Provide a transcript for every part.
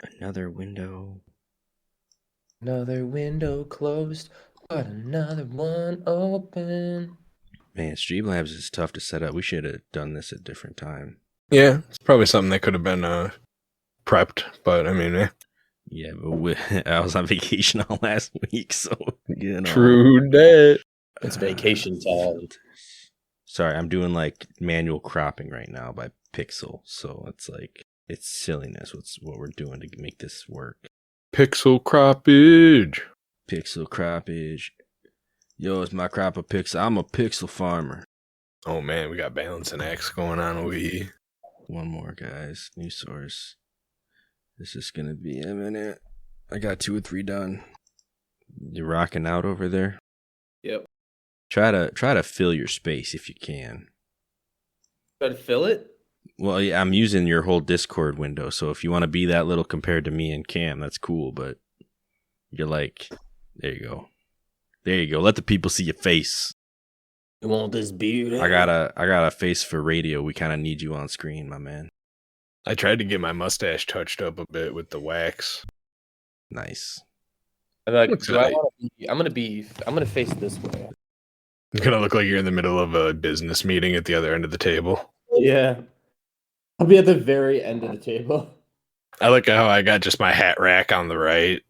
Another window. Another window closed, but another one open. Man, Streamlabs is tough to set up. We should have done this at a different time. Yeah, it's probably something that could have been prepped, but I mean, Yeah, but I was on vacation all last week, so you know. True that. It's vacation time. Sorry, I'm doing like manual cropping right now by pixel, so it's like it's silliness. What we're doing to make this work. Pixel croppage. Pixel croppage. Yo, it's my crop of pixel. I'm a pixel farmer. Oh man, we got balancing acts going on over here. One more, guys. New source. This is gonna be a minute. I got 2 or 3 done. You rocking out over there? Yep. Try to fill your space if you can. Try to fill it? Well, yeah, I'm using your whole Discord window, so if you want to be that little compared to me and Cam, that's cool, but you're like, there you go. There you go. Let the people see your face. You want this beard? I got a face for radio. We kind of need you on screen, my man. I tried to get my mustache touched up a bit with the wax. Nice. I'm like, I'm gonna face this way. It's gonna look like you're in the middle of a business meeting at the other end of the table. Yeah. I'll be at the very end of the table. I like how I got just my hat rack on the right,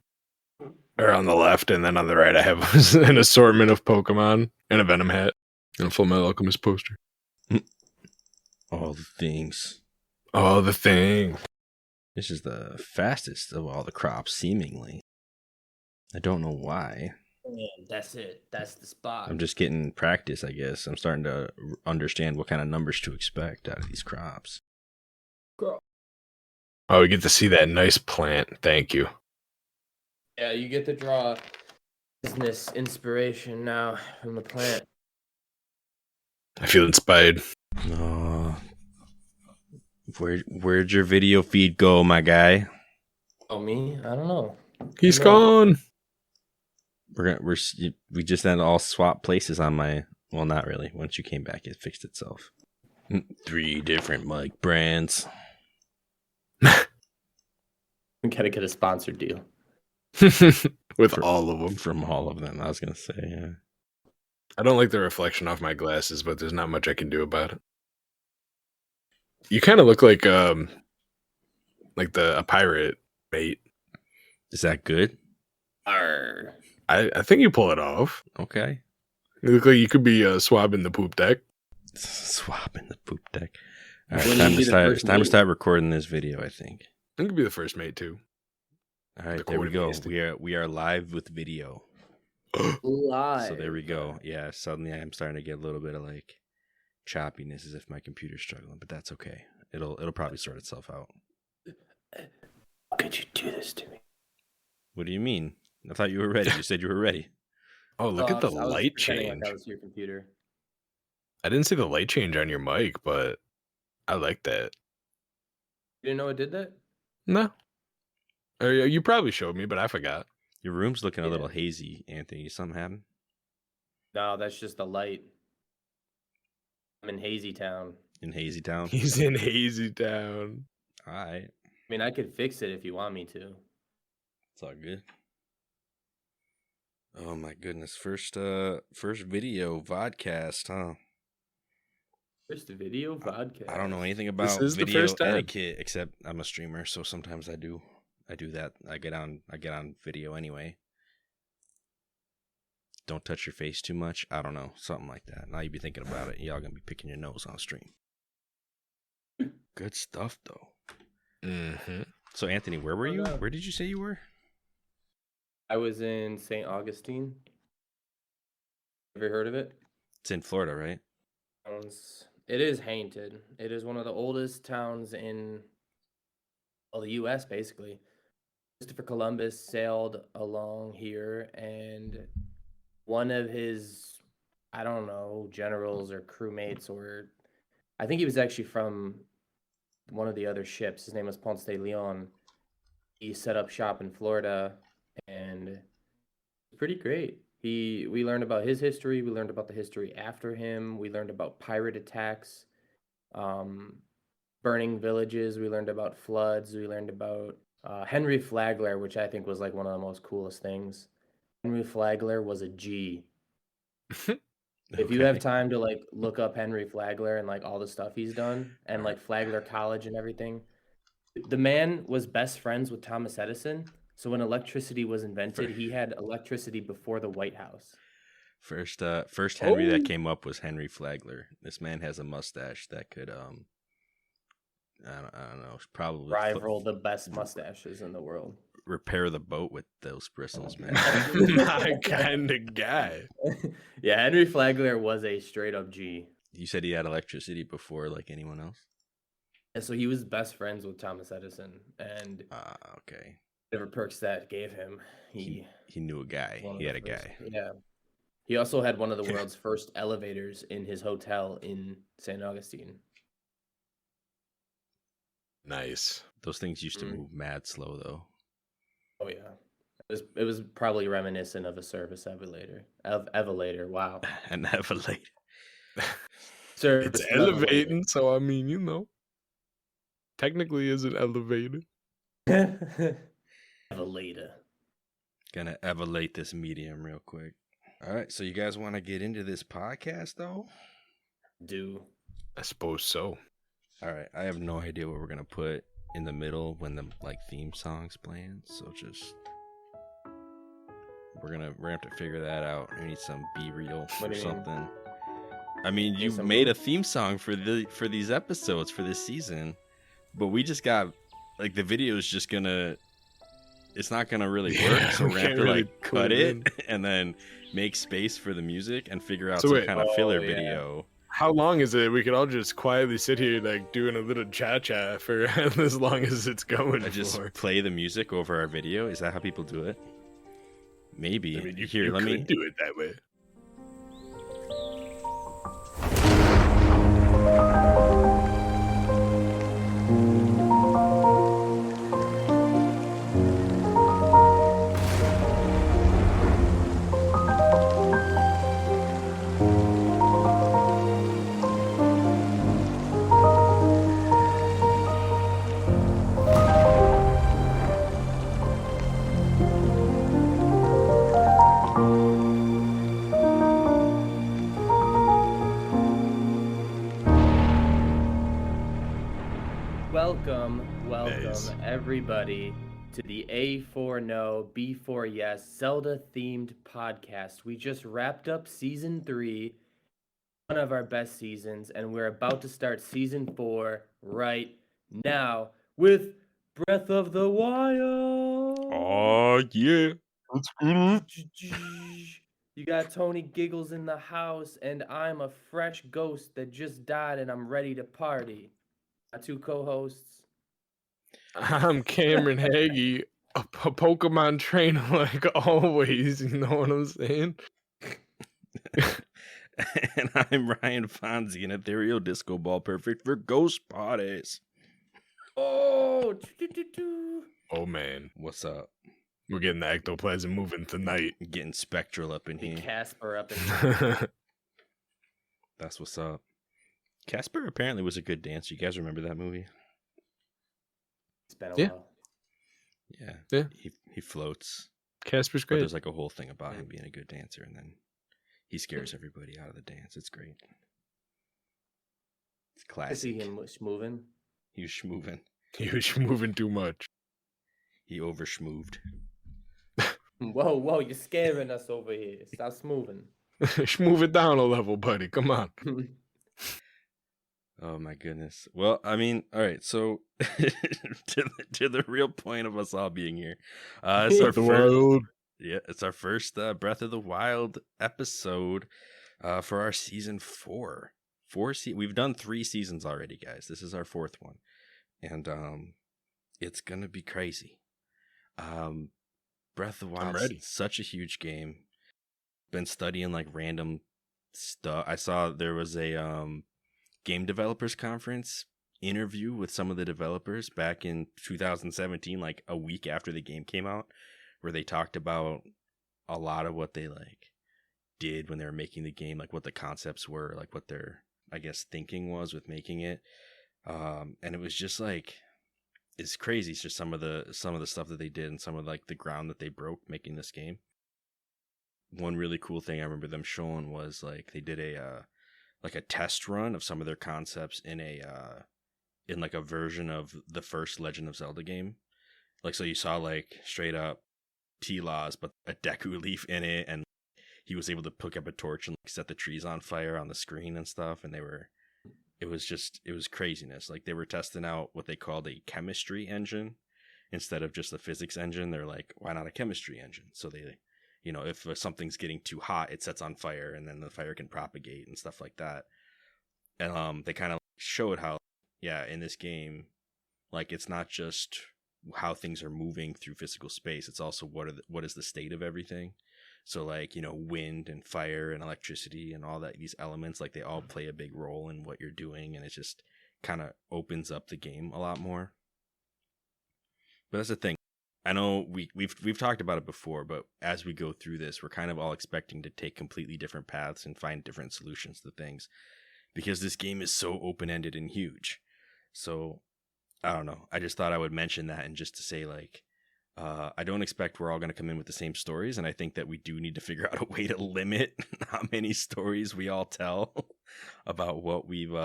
or on the left, and then on the right I have an assortment of Pokemon and a Venom hat and a Full Metal Alchemist poster. All the things. Oh, the thing. This is the fastest of all the crops, seemingly. I don't know why. Man, that's it. That's the spot. I'm just getting practice, I guess. I'm starting to understand what kind of numbers to expect out of these crops. Girl. Oh, we get to see that nice plant. Thank you. Yeah, you get to draw business inspiration now from the plant. I feel inspired. Oh, where'd your video feed go, my guy? Oh, me? I don't know. He's gone. We just had all swap places on my. Well, not really. Once you came back, it fixed itself. 3 different mic brands. We gotta get a sponsored deal. With all of them. From all of them, I was gonna say, yeah. I don't like the reflection off my glasses, but there's not much I can do about it. You kind of look like a pirate, mate. Is that good? Arr. I think you pull it off. Okay. You look like you could be swabbing the poop deck. Swapping the poop deck. All right, it's time to start recording this video, I think. I could be the first mate too. All right, there we go. We are live with video. Live. So there we go. Yeah, suddenly I'm starting to get a little bit of like choppiness as if my computer's struggling, but that's okay. It'll probably sort itself out. How could you do this to me? What do you mean? I thought you were ready. You said you were ready. Oh, look at the light change. Like that was your computer. I didn't see the light change on your mic, but I like that. You didn't know it did that? No. Or you probably showed me, but I forgot. Your room's looking a little hazy, Anthony. Something happened? No, that's just the light. I'm in Hazy Town. In Hazy Town? He's in Hazy Town. All right. I mean, I could fix it if you want me to. It's all good. Oh my goodness. First video vodcast, huh? First video vodcast. I don't know anything about video etiquette except I'm a streamer, so sometimes I do that. I get on video anyway. Don't touch your face too much. I don't know. Something like that. Now you be thinking about it. Y'all gonna be picking your nose on stream. Good stuff though. Mm-hmm. So Anthony, where were you? Where did you say you were? I was in St. Augustine. Ever heard of it? It's in Florida, right? It is haunted. It is one of the oldest towns in the U.S. basically. Christopher Columbus sailed along here, and one of his, I don't know, generals or crewmates, or I think he was actually from one of the other ships. His name was Ponce de Leon. He set up shop in Florida, and it's pretty great. We learned about his history. We learned about the history after him. We learned about pirate attacks, burning villages. We learned about floods. We learned about Henry Flagler, which I think was like one of the most coolest things. Henry Flagler was a G. If you have time to like look up Henry Flagler and like all the stuff he's done and like Flagler College and everything, the man was best friends with Thomas Edison. So when electricity was invented, he had electricity before the White House. First Henry that came up was Henry Flagler. This man has a mustache that could I don't know, probably rival the best mustaches in the world. Repair the boat with those bristles, man. My kind of guy. Yeah, Henry Flagler was a straight up G. You said he had electricity before like anyone else? And so he was best friends with Thomas Edison, and okay. whatever perks that gave him, he knew a guy. He had a guy. Yeah. He also had one of the world's first elevators in his hotel in St. Augustine. Nice. Those things used to move mad slow, though. Oh yeah, it was probably reminiscent of a service elevator. Wow. An elevator. It's elevating, so I mean, you know, technically is an elevator. Elevator. Gonna elevate this medium real quick. All right, so you guys want to get into this podcast, though? I suppose so. All right, I have no idea what we're gonna put in the middle when the like theme song's playing, so just we're gonna have to figure that out. We need some B-reel or something. I mean, you made a theme song for these episodes for this season, but we just got like the video is just gonna. It's not gonna really work, so we're gonna have to like cut it and then make space for the music and figure out some kind of filler video. How long is it? We could all just quietly sit here like doing a little cha-cha for as long as it's going. I just play the music over our video. Is that how people do it? Maybe. I mean, you could do it that way. Welcome everybody to the A4NB4Y Zelda themed podcast. We just wrapped up season 3, one of our best seasons, and we're about to start season 4 right now with Breath of the Wild. Oh yeah. You got Tony Giggles in the house, and I'm a fresh ghost that just died, and I'm ready to party. My 2 co-hosts. I'm Cameron Hagee, a Pokemon trainer like always, you know what I'm saying? And I'm Ryan Fonzie, an ethereal disco ball perfect for ghost parties. Oh man. What's up? We're getting the ectoplasm moving tonight. Getting spectral up in here. Casper up in here. That's what's up. Casper apparently was a good dancer. You guys remember that movie? It's been a while. Yeah. He floats. Casper's But great. there's like a whole thing about him being a good dancer, and then he scares everybody out of the dance. It's great. It's classic. I see him moving. He was schmooving. He was moving too much. He over schmooved. Whoa, you're scaring us over here. Stop smoothing. Move it down a level, buddy. Come on. Oh my goodness. Well, I mean, all right. So to the real point of us all being here, it's our first. Yeah, it's our first Breath of the Wild episode for our season 4. We've done 3 seasons already, guys. This is our 4th one, and it's gonna be crazy. Breath of the Wild is such a huge game. Been studying like random stuff. I saw there was a game developers conference interview with some of the developers back in 2017, like a week after the game came out, where they talked about a lot of what they like did when they were making the game, like what the concepts were, like what their, I guess, thinking was with making it. And it was just like, is crazy. It's just some of the stuff that they did and some of like the ground that they broke making this game. One really cool thing I remember them showing was like they did a test run of some of their concepts in like a version of the first Legend of Zelda game. Like, so you saw like straight up T-Laws, but a Deku leaf in it, and he was able to pick up a torch and like set the trees on fire on the screen and stuff. And it was craziness. Like they were testing out what they called a chemistry engine instead of just a physics engine. They're like, why not a chemistry engine? So they, if something's getting too hot, it sets on fire and then the fire can propagate and stuff like that. And they kind of showed how, yeah, in this game, like it's not just how things are moving through physical space. It's also what is the state of everything. So like, wind and fire and electricity and all that, these elements, like they all play a big role in what you're doing. And it just kind of opens up the game a lot more. But that's the thing. I know we've talked about it before, but as we go through this, we're kind of all expecting to take completely different paths and find different solutions to things because this game is so open-ended and huge. So I don't know. I just thought I would mention that, and just to say like, I don't expect we're all going to come in with the same stories. And I think that we do need to figure out a way to limit how many stories we all tell about what we've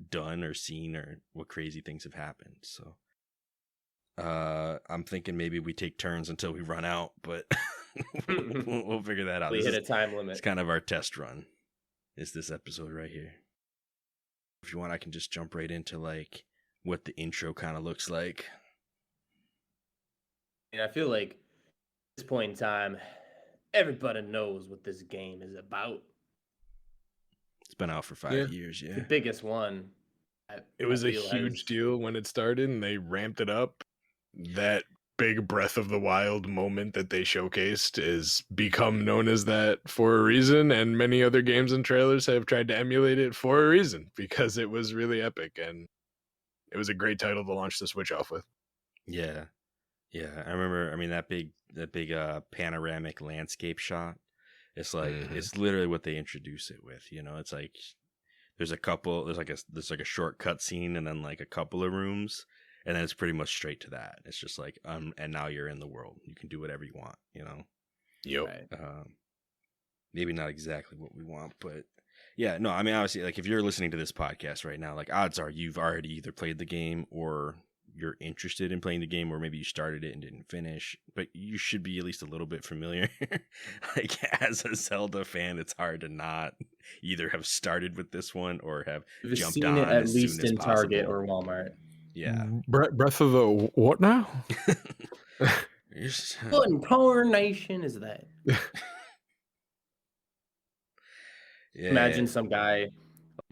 done or seen or what crazy things have happened. So I'm thinking maybe we take turns until we run out, but we'll figure that out. We hit a time limit. It's kind of our test run. Is this episode right here? If you want, I can just jump right into like what the intro kind of looks like. And I feel like at this point in time, everybody knows what this game is about. It's been out for 5 years, yeah. The biggest one. It was a huge deal when it started, and they ramped it up. That big Breath of the Wild moment that they showcased is become known as that for a reason, and many other games and trailers have tried to emulate it for a reason, because it was really epic, and it was a great title to launch the Switch off with. Yeah. Yeah, I remember, that big panoramic landscape shot. It's like, it's literally what they introduce it with, it's like, there's like a short cut scene and then like a couple of rooms, and then it's pretty much straight to that. It's just like, and now you're in the world. You can do whatever you want, Yep. Right. Maybe not exactly what we want, but yeah, no, obviously, like if you're listening to this podcast right now, like odds are you've already either played the game or you're interested in playing the game, or maybe you started it and didn't finish, but you should be at least a little bit familiar. Like as a Zelda fan, it's hard to not either have started with this one or have jumped on it at as least soon as in Target possible. or Walmart. Yeah. Breath of the what now? What in coronation is that? Yeah. Imagine some guy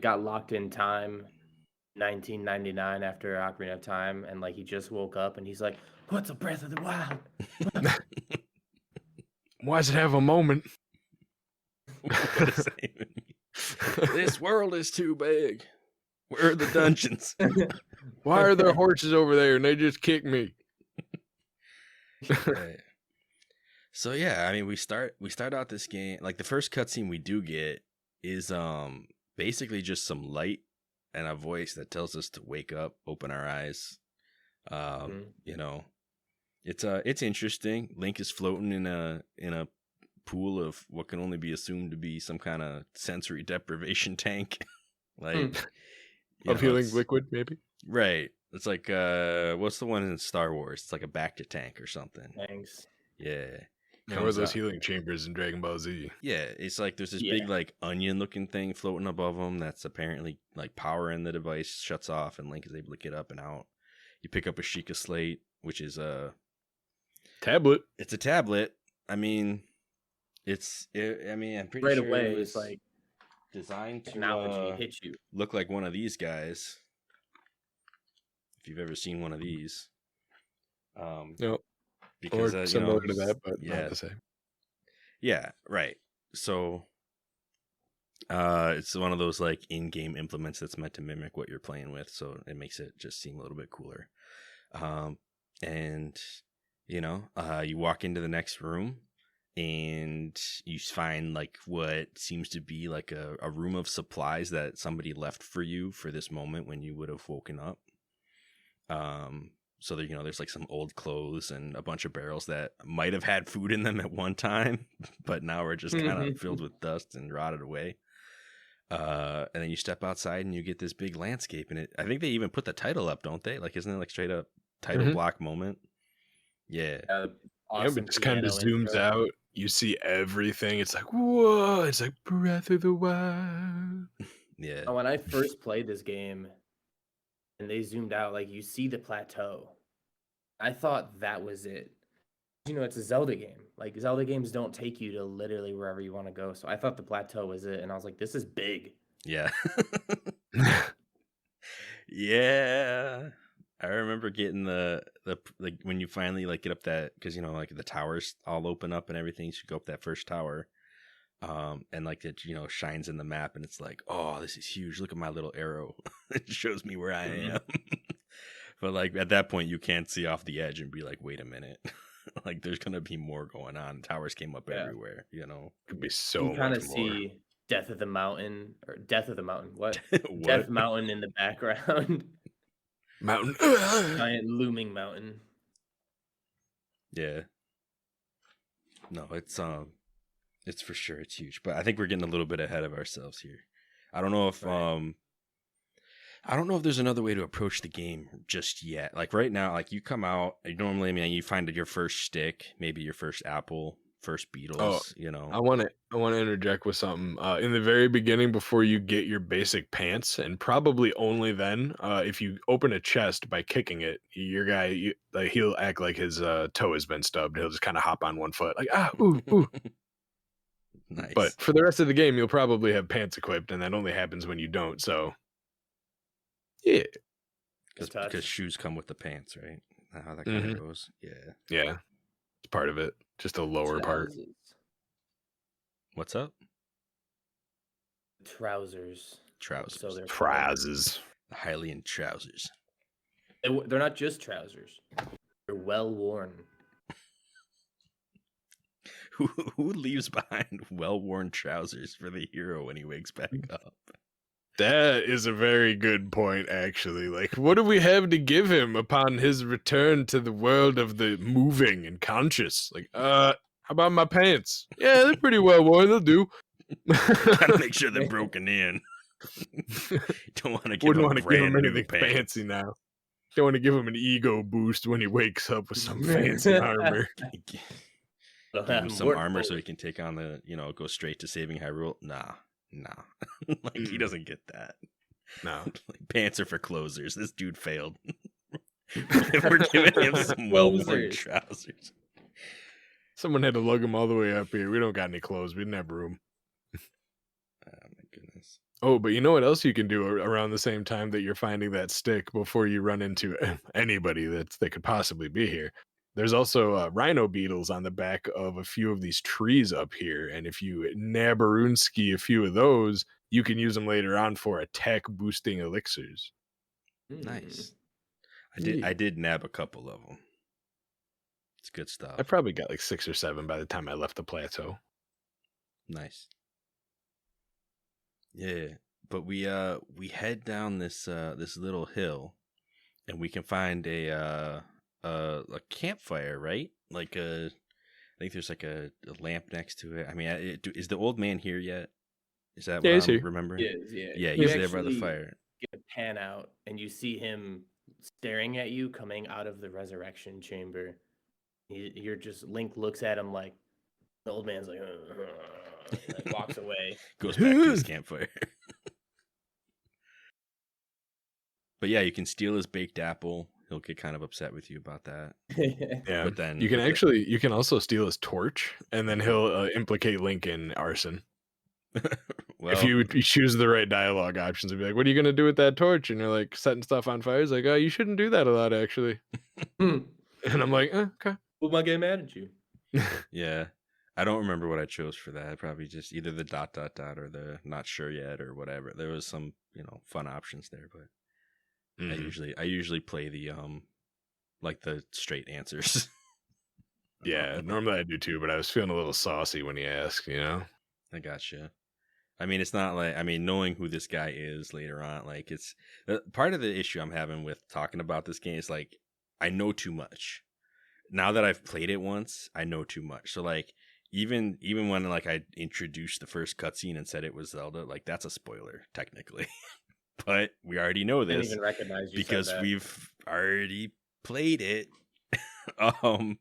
got locked in time 1999 after Ocarina of Time, and like he just woke up and he's like, what's a Breath of the Wild? Why does it have a moment? What does that even mean? This world is too big. Where are the dungeons? Why are there horses over there and they just kick me? Right. So yeah, we start out this game, like the first cutscene we do get is basically just some light and a voice that tells us to wake up, open our eyes. It's interesting. Link is floating in a pool of what can only be assumed to be some kind of sensory deprivation tank. Like of healing liquid, maybe? Right. It's like what's the one in Star Wars? It's like a Bacta tank or something. Thanks. Yeah. There were those healing chambers in Dragon Ball Z. Yeah, it's like there's this big like onion looking thing floating above them that's apparently like powering the device, shuts off, and Link is able to get up and out. You pick up a Sheikah Slate, which is a tablet. It's a tablet. I'm pretty right sure away it was it's like designed to technology hits you. look like one of these guys. If you've ever seen one of these, no. Because or similar to that, but not the same. Yeah, right. So it's one of those like in-game implements that's meant to mimic what you're playing with, so it makes it just seem a little bit cooler. And you walk into the next room and you find like what seems to be like a room of supplies that somebody left for you for this moment when you would have woken up. So there, there's like some old clothes and a bunch of barrels that might have had food in them at one time, but now are just kind of filled with dust and rotted away. And then you step outside and you get this big landscape, and I think they even put the title up, don't they? Like, isn't it like straight up title block moment? Yeah. Awesome. It just kind of zooms out. You see everything. It's like, whoa! It's like Breath of the Wild. Yeah. When I first played this game, and they zoomed out, like you see the plateau. I thought that was it. It's a Zelda game. Like Zelda games don't take you to literally wherever you want to go. So I thought the plateau was it, and I was like, "This is big." Yeah. Yeah. I remember getting the like when you finally like get up that, because like the towers all open up and everything. You should go up that first tower, and like it shines in the map, and it's like, oh, this is huge. Look at my little arrow. It shows me where I am. But like at that point, you can't see off the edge and be like, wait a minute. Like there's gonna be more going on. Towers came up everywhere. Could be so much kind of more. see Death of the Mountain. What? Death Mountain in the background. Mountain. Giant looming mountain. Yeah. No, it's for sure it's huge, but I think we're getting a little bit ahead of ourselves here. I don't know if there's another way to approach the game just yet. Like right now, like you come out, normally, you find your first stick, maybe your first apple, first beetles, I want to interject with something. In the very beginning, before you get your basic pants, and probably only then, if you open a chest by kicking it, your guy, he'll act like his toe has been stubbed. He'll just kind of hop on one foot, like, ooh. Nice. But for the rest of the game, you'll probably have pants equipped, and that only happens when you don't. So, yeah, because shoes come with the pants, right? How that kind of goes. Yeah, it's part of it. Just a lower part. What's up? Trousers. So they're trousers. Hylian trousers. They're not just trousers. They're well worn. Who leaves behind well-worn trousers for the hero when he wakes back up? That is a very good point, actually. Like, what do we have to give him upon his return to the world of the moving and conscious? Like, how about my pants? Yeah, they're pretty well worn. They'll do. Gotta make sure they're broken in. Don't want to give him anything fancy now. Don't want to give him an ego boost when he wakes up with some fancy armor. Give him some armor so he can take on the, go straight to saving Hyrule. Nah. Like he doesn't get that. No. Like, pants are for closers. This dude failed. We're giving him some well-worn trousers. Someone had to lug him all the way up here. We don't got any clothes. We didn't have room. Oh my goodness. Oh, but you know what else you can do around the same time that you're finding that stick before you run into anybody that could possibly be here? There's also rhino beetles on the back of a few of these trees up here, and if you nabberooski a few of those, you can use them later on for attack boosting elixirs. Nice. I did nab a couple of them. It's good stuff. I probably got like 6 or 7 by the time I left the plateau. Nice. Yeah, but we head down this little hill, and we can find a campfire, right? Like I think there's like a lamp next to it. I mean, is the old man here yet? Is that what I'm remembering? Yeah, he's there by the fire. Get a pan out, and you see him staring at you coming out of the resurrection chamber. Link looks at him like the old man's like, and walks away. Goes back to his campfire. But yeah, you can steal his baked apple. He'll get kind of upset with you about that. Yeah, but then you can also steal his torch, and then he'll implicate Link in arson. Well, if you choose the right dialogue options, and be like, "What are you gonna do with that torch?" And you're like, setting stuff on fire. He's like, "Oh, you shouldn't do that a lot, actually." And I'm like, "Okay." Who am I getting mad at you? Yeah, I don't remember what I chose for that. Probably just either the ... or the not sure yet or whatever. There was some fun options there, but. I usually play the like the straight answers. Yeah, normally I do too, but I was feeling a little saucy when he asked, I gotcha. I mean, it's not like knowing who this guy is later on, like it's part of the issue I'm having with talking about this game is like I know too much. Now that I've played it once, I know too much. So like even when like I introduced the first cutscene and said it was Zelda, like that's a spoiler technically. But we already know I didn't this even recognize you because said that. we've already played it. Kind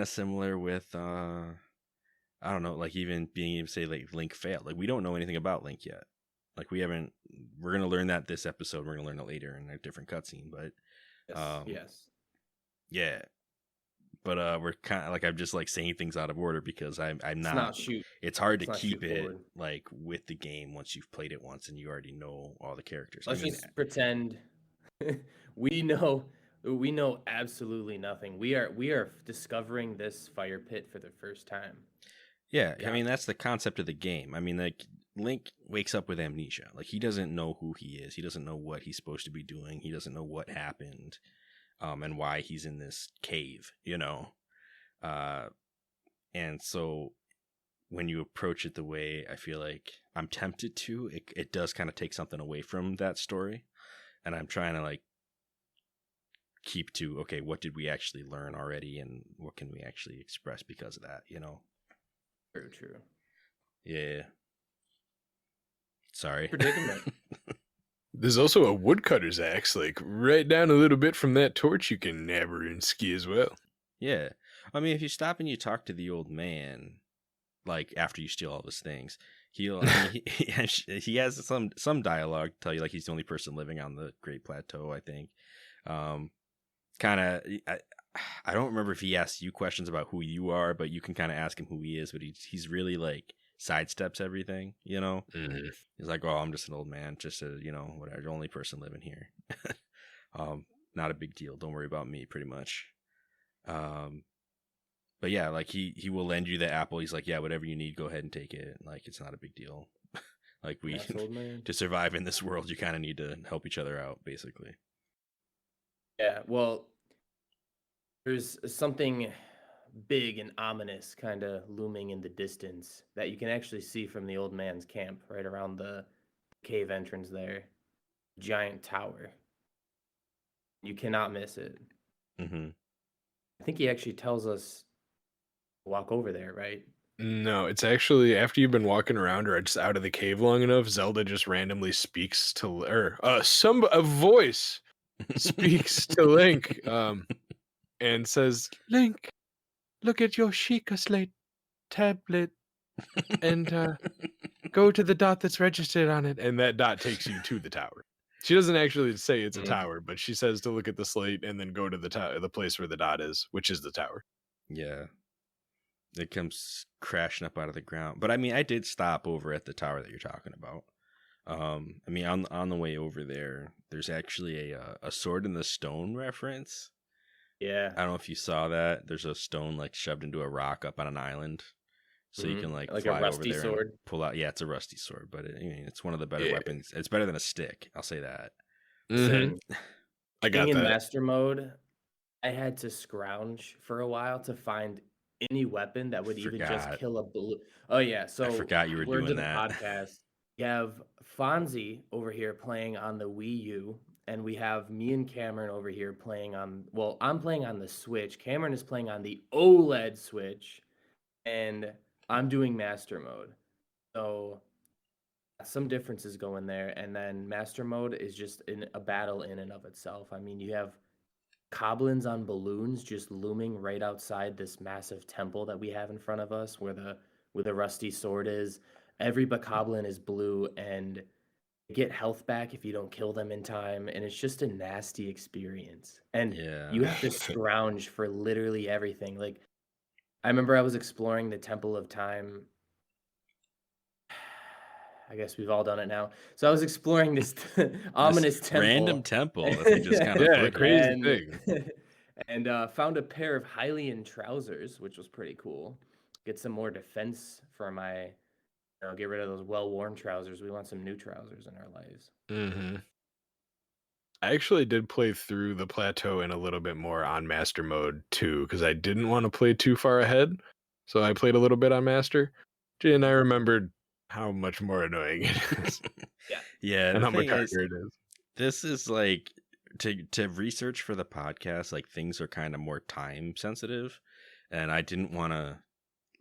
of similar with I don't know, like even being able to say like Link failed. Like we don't know anything about Link yet. Like we're gonna learn that this episode. We're gonna learn it later in a different cutscene. But Yes. yeah. But we're kind of like I'm just like saying things out of order because I'm not. It's hard to keep it like with the game once you've played it once and you already know all the characters. Let's just pretend we know absolutely nothing. We are discovering this fire pit for the first time. Yeah, I mean that's the concept of the game. I mean, like Link wakes up with amnesia. Like he doesn't know who he is. He doesn't know what he's supposed to be doing. He doesn't know what happened, and why he's in this cave. And so when you approach it the way I feel like I'm tempted to, it does kind of take something away from that story, and I'm trying to like keep to okay, what did we actually learn already, and what can we actually express because of that? True. Yeah. Sorry. Predicament. There's also a woodcutter's axe, like right down a little bit from that torch you can nabber and ski as well. Yeah. I mean, if you stop and you talk to the old man, like after you steal all those things, he has some dialogue to tell you like he's the only person living on the Great Plateau, I think. Kind of, I don't remember if he asks you questions about who you are, but you can kind of ask him who he is. But he's really like sidesteps everything, Mm-hmm. He's like, oh, I'm just an old man, just a whatever, the only person living here. Not a big deal. Don't worry about me, pretty much. But yeah, like he will lend you the apple. He's like, yeah, whatever you need, go ahead and take it. Like it's not a big deal. Like to survive in this world, you kind of need to help each other out, basically. Yeah, well, there's something big and ominous kind of looming in the distance that you can actually see from the old man's camp right around the cave entrance there. Giant tower. You cannot miss it. Mm-hmm. I think he actually tells us to walk over there, right? No, it's actually after you've been walking around or just out of the cave long enough, Zelda just randomly speaks to, or a voice speaks to Link, and says, "Link, look at your Sheikah Slate tablet, and go to the dot that's registered on it." And that dot takes you to the tower. She doesn't actually say it's a tower, but she says to look at the slate and then go to the place where the dot is, which is the tower. Yeah. It comes crashing up out of the ground. But I mean, I did stop over at the tower that you're talking about. I mean, on the way over there, there's actually a sword in the stone reference. Yeah. I don't know if you saw that. There's a stone like shoved into a rock up on an island. So you can like fly a rusty over there sword. And pull out. Yeah, it's a rusty sword, but it's one of the better weapons. It's better than a stick. I'll say that. Mm-hmm. I got in that. master mode, I had to scrounge for a while to find any weapon that would even just kill a blue. Oh yeah, so I forgot you were doing that. Podcast. You have Fonzie over here playing on the Wii U, and we have me and Cameron over here playing on. Well, I'm playing on the Switch. Cameron is playing on the OLED Switch, and I'm doing master mode. So some differences going there, and then master mode is just a battle in and of itself. I mean, you have goblins on balloons just looming right outside this massive temple that we have in front of us where the rusty sword is. Every bokoblin is blue and you get health back if you don't kill them in time, and it's just a nasty experience. And you have to scrounge for literally everything. Like I remember I was exploring the Temple of Time. I guess we've all done it now. So I was exploring this ominous temple. Random temple that they just kind of crazy thing. And found a pair of Hylian trousers, which was pretty cool. Get some more defense for my, get rid of those well-worn trousers. We want some new trousers in our lives. Mm-hmm. I actually did play through the plateau in a little bit more on master mode too, because I didn't want to play too far ahead. So I played a little bit on master, and I remembered how much more annoying it is. Yeah, and how much harder it is. This is like to research for the podcast, like things are kind of more time sensitive, and I didn't want to.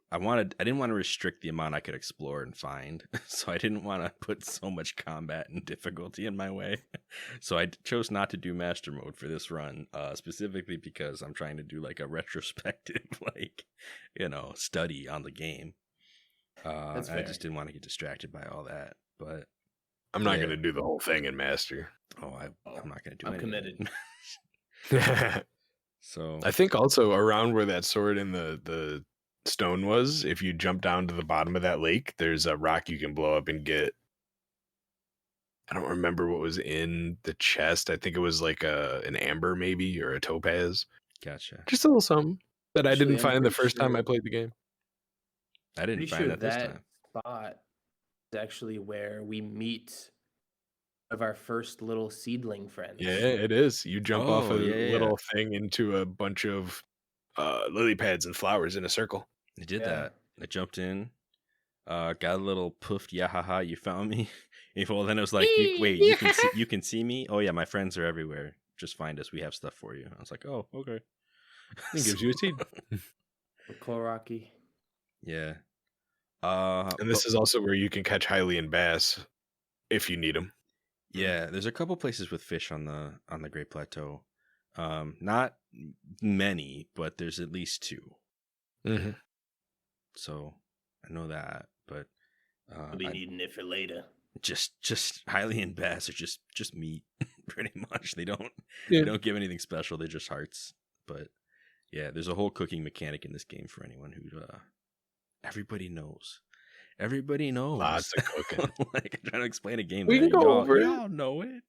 I didn't want to restrict the amount I could explore and find, so I didn't want to put so much combat and difficulty in my way. So I chose not to do master mode for this run, specifically because I'm trying to do like a retrospective, like, study on the game. That's I fair. just didn't want to get distracted by all that. But I'm not going to do the whole thing in master. I'm not going to do I'm anything. committed. So I think also around where that sword in the stone was, if you jump down to the bottom of that lake, there's a rock you can blow up and get. I don't remember what was in the chest. I think it was like an amber maybe, or a topaz. Gotcha. Just a little something that I Actually, didn't I'm find the pretty first time I sure- played the game. I didn't Pretty find sure that this time. spot is actually where we meet of our first little seedling friends. Yeah, it is. You jump off a little yeah. thing into a bunch of lily pads and flowers in a circle. I did Yeah. that. I jumped in, got a little poofed. Yeah, haha! You found me. Well, then it was like, you can see me. Oh yeah, my friends are everywhere. Just find us. We have stuff for you. I was like, oh, okay. It gives you a seed. Koraki. Yeah. And this is also where you can catch Hylian bass if you need them. Yeah, there's a couple places with fish on the Great Plateau. Not many, but there's at least 2. Mm-hmm. So I know that, but We'll be needing it for later. just Hylian bass are just meat, pretty much. They don't give anything special. They're just hearts. But yeah, there's a whole cooking mechanic in this game for anyone who everybody knows. Everybody knows. Lots of cooking. Like I'm trying to explain a game. We that can go over it. Y'all know it.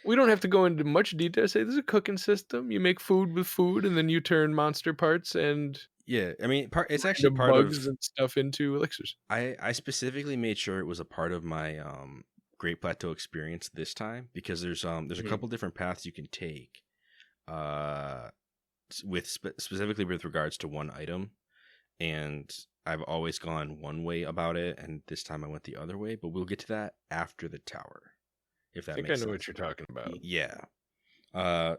We don't have to go into much detail. Say there's a cooking system. You make food with food, and then you turn monster parts and Yeah, I mean, it's the actually part bugs of. and stuff into elixirs. I specifically made sure it was a part of my Great Plateau experience this time, because there's a couple different paths you can take, specifically with regards to one item, and I've always gone one way about it, and this time I went the other way. But we'll get to that after the tower, if that I think makes I know sense. what you're talking about. Yeah.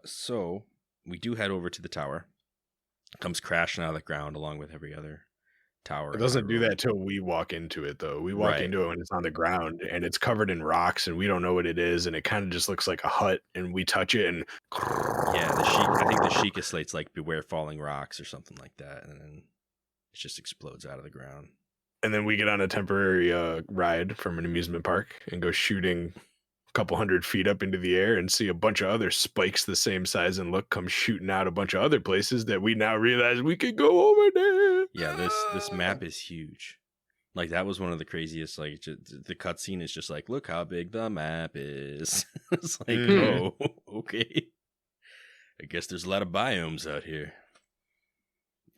So we do head over to the tower. Comes crashing out of the ground along with every other tower. It doesn't do that till we walk into it, though. We walk Right. into it when it's on the ground, and it's covered in rocks, and we don't know what it is, and it kind of just looks like a hut, and we touch it, and Yeah, I think the Sheikah slate's like beware falling rocks or something like that, and then it just explodes out of the ground. And then we get on a temporary ride from an amusement park and go shooting a couple 100 feet up into the air and see a bunch of other spikes the same size and look come shooting out a bunch of other places that we now realize we could go over there. Yeah, this map is huge. Like that was one of the craziest. Like the cutscene is just like, look how big the map is. It's like, oh, okay. I guess there's a lot of biomes out here.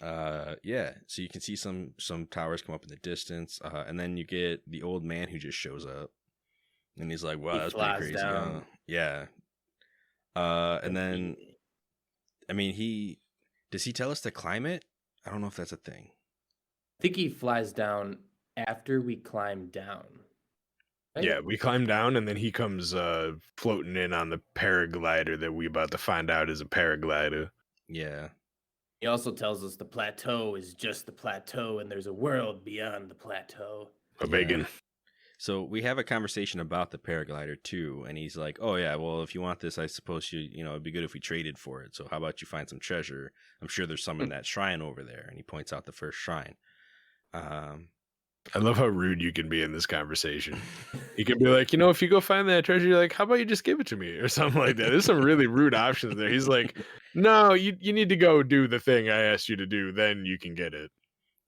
Yeah, so you can see some towers come up in the distance, and then you get the old man who just shows up, and he's like, "Wow, that's pretty crazy." Yeah, and then, I mean, does he tell us to climb it? I don't know if that's a thing. I think he flies down after we climb down. Right? Yeah, we climb down, and then he comes floating in on the paraglider that we about to find out is a paraglider. Yeah. He also tells us the plateau is just the plateau, and there's a world beyond the plateau. A bacon. So we have a conversation about the paraglider too, and he's like, "Oh yeah, well if you want this, I suppose it'd be good if we traded for it. So how about you find some treasure? I'm sure there's some in that shrine over there." And he points out the first shrine. I love how rude you can be in this conversation. You can be like, if you go find that treasure, you're like, how about you just give it to me or something like that. There's some really rude options there. He's like, no, you need to go do the thing I asked you to do, then you can get it.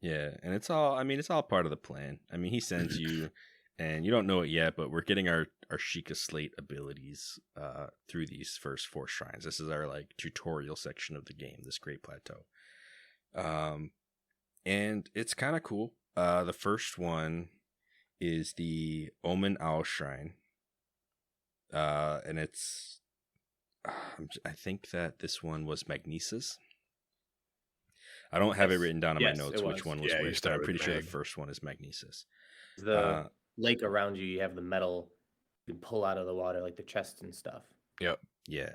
Yeah, and it's all part of the plan. I mean, he sends you, and you don't know it yet, but we're getting our Sheikah slate abilities through these first 4 shrines. This is our like tutorial section of the game, this Great Plateau. And it's kind of cool. The first one is the Omen Owl Shrine. And it's, I think that this one was Magnesis. I don't have it written down in my notes which one was which, but I'm pretty sure the first one is Magnesis. The lake around you have the metal you can pull out of the water, like the chest and stuff. Yep. Yeah.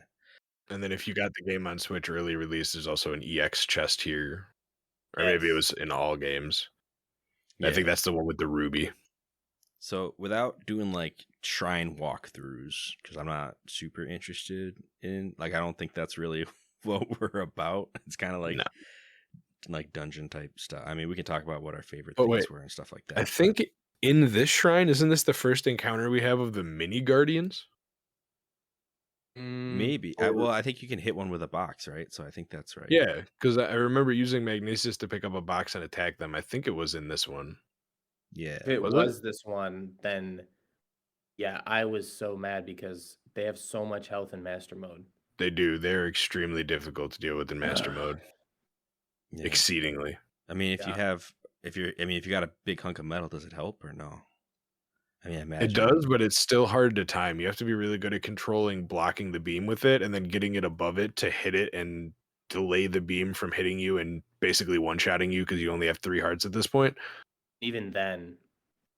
And then if you got the game on Switch early release, there's also an EX chest here. Or maybe it Yes. was in all games. Yeah. I think that's the one with the ruby. So without doing like shrine walkthroughs, because I'm not super interested in, like, I don't think that's really what we're about. It's kind of like No. like dungeon type stuff. I mean, we can talk about what our favorite Oh, things wait. were and stuff like I that. think in this shrine, isn't this the first encounter we have of the mini guardians? Maybe. Well, I think you can hit one with a box, right? So I think that's right. Yeah, because I remember using Magnesis to pick up a box and attack them. I think it was in this one. Yeah. If it Was was this one, then yeah, I was so mad because they have so much health in master mode. They do. They're extremely difficult to deal with in master mode. Yeah. Exceedingly. I mean, if you got a big hunk of metal, does it help or no? I mean, I imagine It does, but it's still hard to time. You have to be really good at controlling blocking the beam with it and then getting it above it to hit it and delay the beam from hitting you and basically one-shotting you because you only have 3 hearts at this point. Even then,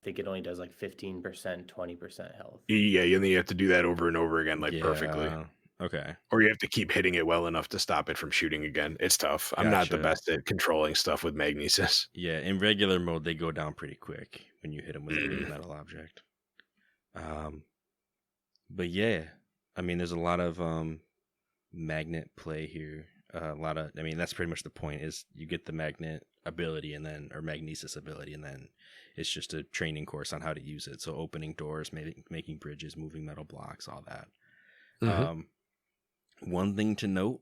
I think it only does like 15%, 20% health. Yeah, and then you have to do that over and over again, like perfectly. Okay. Or you have to keep hitting it well enough to stop it from shooting again. It's tough. I'm not the Gotcha. best at controlling stuff with Magnesis. Yeah, in regular mode, they go down pretty quick when you hit them with a big metal object. But yeah, I mean, there's a lot of magnet play here. I mean, that's pretty much the point. Is you get the magnet ability or magnesis ability, and then it's just a training course on how to use it. So opening doors, making bridges, moving metal blocks, all that. Mm-hmm. One thing to note,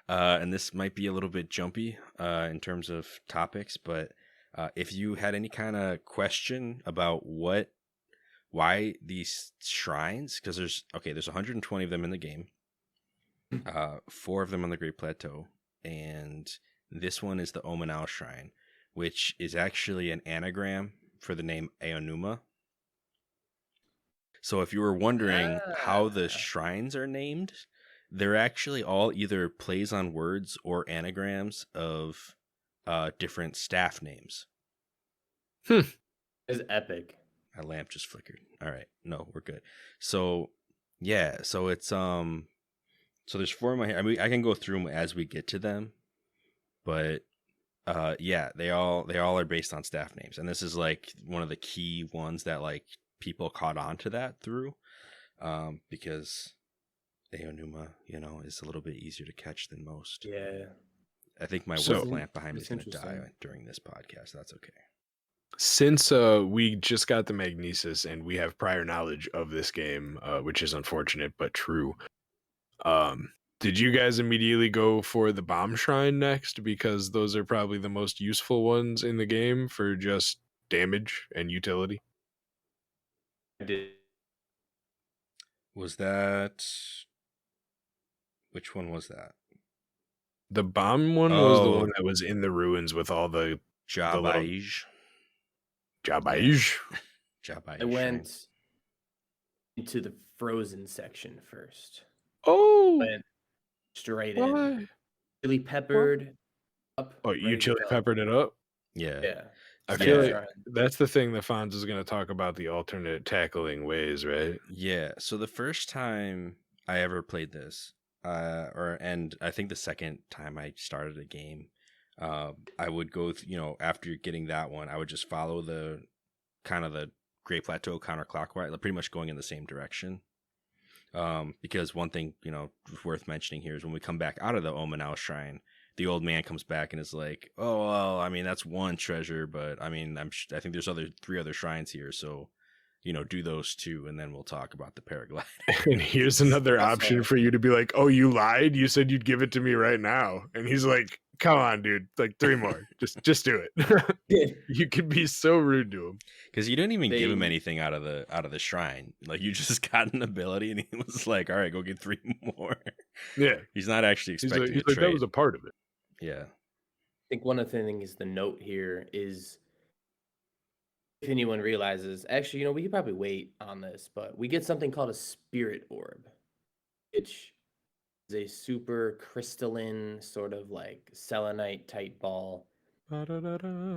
and this might be a little bit jumpy in terms of topics, but if you had any kind of question about why these shrines, because there's 120 of them in the game, 4 of them on the Great Plateau, and this one is the Omanal Shrine, which is actually an anagram for the name Aonuma. So if you were wondering how the shrines are named, they're actually all either plays on words or anagrams of different staff names. It's epic. My lamp just flickered. All right. No, we're good. So, yeah. So it's, so there's 4 in my hair. I mean, I can go through them as we get to them, but, yeah, they all are based on staff names. And this is like one of the key ones that like people caught on to that through, because Aonuma, is a little bit easier to catch than most. Yeah. I think my work lamp behind me is going to die during this podcast. That's okay. Since we just got the Magnesis and we have prior knowledge of this game, which is unfortunate but true, did you guys immediately go for the bomb shrine next? Because those are probably the most useful ones in the game for just damage and utility. I did. Was that... Which one was that? The bomb one was the one that was in the ruins with all the... Jabaige. Jabaige. I went into the frozen section first. Oh! Went straight in. Chili peppered up. Oh, you chili peppered it up? Yeah. Yeah. I feel like that's the thing that Fonz is going to talk about, the alternate tackling ways, right? Yeah. So the first time I ever played this, and I think the second time I started a game, I would go, after getting that one, I would just follow the kind of the Great Plateau counterclockwise, pretty much going in the same direction. Because one thing, worth mentioning here is when we come back out of the Omanal Shrine, the old man comes back and is like, "Oh, well, I mean, that's one treasure, but I mean, I think there's 3 other shrines here, so, do those 2, and then we'll talk about the paraglider." And here's another option for you to be like, "Oh, you lied? You said you'd give it to me right now." And he's like, "Come on, dude, like 3 more, just do it." You could be so rude to him because you didn't even give him anything out of the shrine. Like, you just got an ability, and he was like, "All right, go get 3 more." Yeah, he's not actually expecting. He's like that was a part of it. Yeah, I think one of the things the note here is, if anyone realizes, actually, we could probably wait on this, but we get something called a spirit orb, which is a super crystalline sort of like selenite type ball. I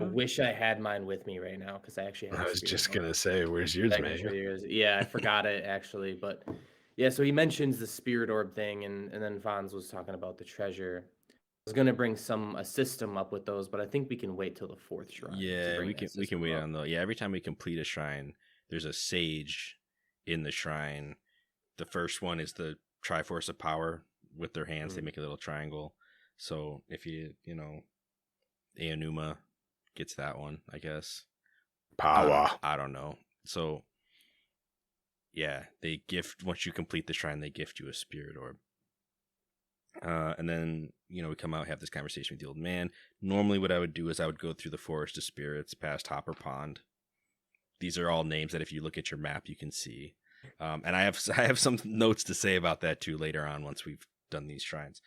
wish I had mine with me right now because I actually have. I was just gonna say, where's yours, man? Yeah, I forgot it actually, but Yeah, so he mentions the spirit orb thing, and then Fonz was talking about the treasure. I was gonna bring a system up with those, but I think we can wait till the fourth shrine to Yeah, bring we that can system wait up. on the every time we complete a shrine, there's a sage in the shrine. The first one is the Triforce of Power. With their hands, they make a little triangle. So if Aonuma gets that one, I guess. Power. I don't know. So yeah, they gift once you complete the shrine, they gift you a spirit orb. And then we come out, have this conversation with the old man. Normally, what I would do is I would go through the Forest of Spirits past Hopper Pond. These are all names that if you look at your map, you can see. And I have some notes to say about that too later on once we've done these shrines.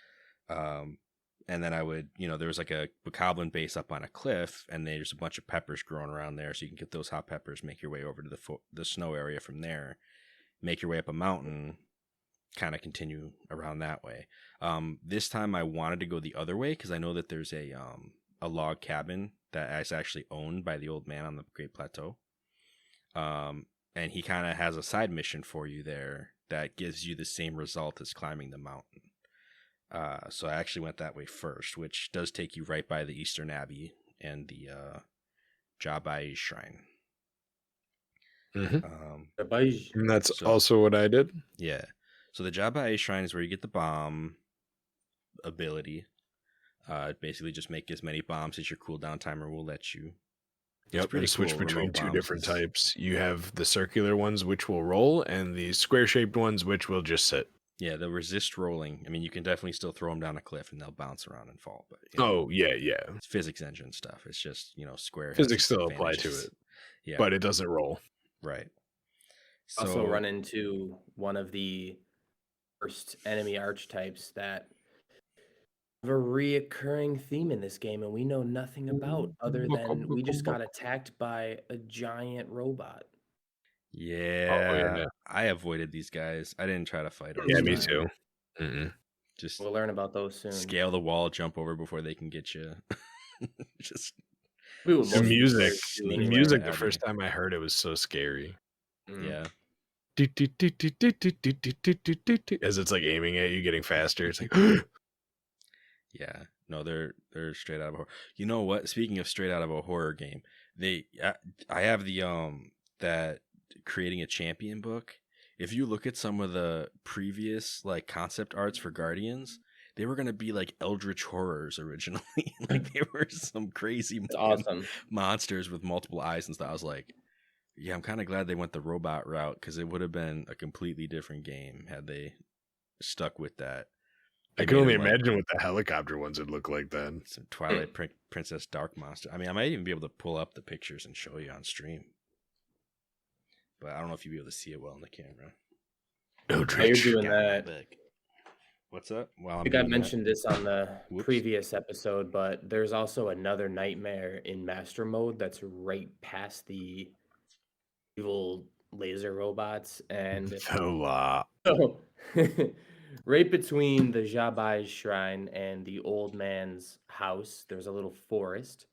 And then I would, there was like a bokoblin base up on a cliff, and there's a bunch of peppers growing around there, so you can get those hot peppers, make your way over to the snow area from there, make your way up a mountain, kind of continue around that way. This time I wanted to go the other way because I know that there's a log cabin that is actually owned by the old man on the Great Plateau. And he kind of has a side mission for you there that gives you the same result as climbing the mountain. So I actually went that way first, which does take you right by the Eastern Abbey and the Jabai Shrine. Mm-hmm. And that's also what I did. Yeah. So the Jabai Shrine is where you get the bomb ability. Basically just make as many bombs as your cooldown timer will let you. Yep, and switch between two different types. You have the circular ones, which will roll, and the square-shaped ones, which will just sit. Yeah, they'll resist rolling. I mean, you can definitely still throw them down a cliff, and they'll bounce around and fall. But yeah. It's physics engine stuff. It's just, square. Physics still apply to it. Yeah, but it doesn't roll. Right. So, also run into one of the first enemy archetypes that a reoccurring theme in this game, and we know nothing about other than we just got attacked by a giant robot. Yeah, I avoided these guys. I didn't try to fight them. Yeah, me too. Just we'll learn about those soon. Scale the wall, jump over before they can get you. Just the music. The first time I heard it was so scary. Yeah. As it's like aiming at you, getting faster. It's like. Yeah, no, they're straight out of a horror. You know what? Speaking of straight out of a horror game, I have the that creating a champion book. If you look at some of the previous like concept arts for Guardians, they were gonna be like eldritch horrors originally. Like they were some crazy awesome monsters with multiple eyes and stuff. I was like, yeah, I'm kind of glad they went the robot route because it would have been a completely different game had they stuck with that. I can only imagine what the helicopter ones would look like then. Some Twilight Princess Dark Monster. I mean, I might even be able to pull up the pictures and show you on stream. But I don't know if you'll be able to see it well in the camera. You're doing that. What's up? Well, I think I mentioned this on the previous episode, but there's also another nightmare in Master Mode that's right past the evil laser robots. And so right between the Jabai Shrine and the old man's house, there's a little forest.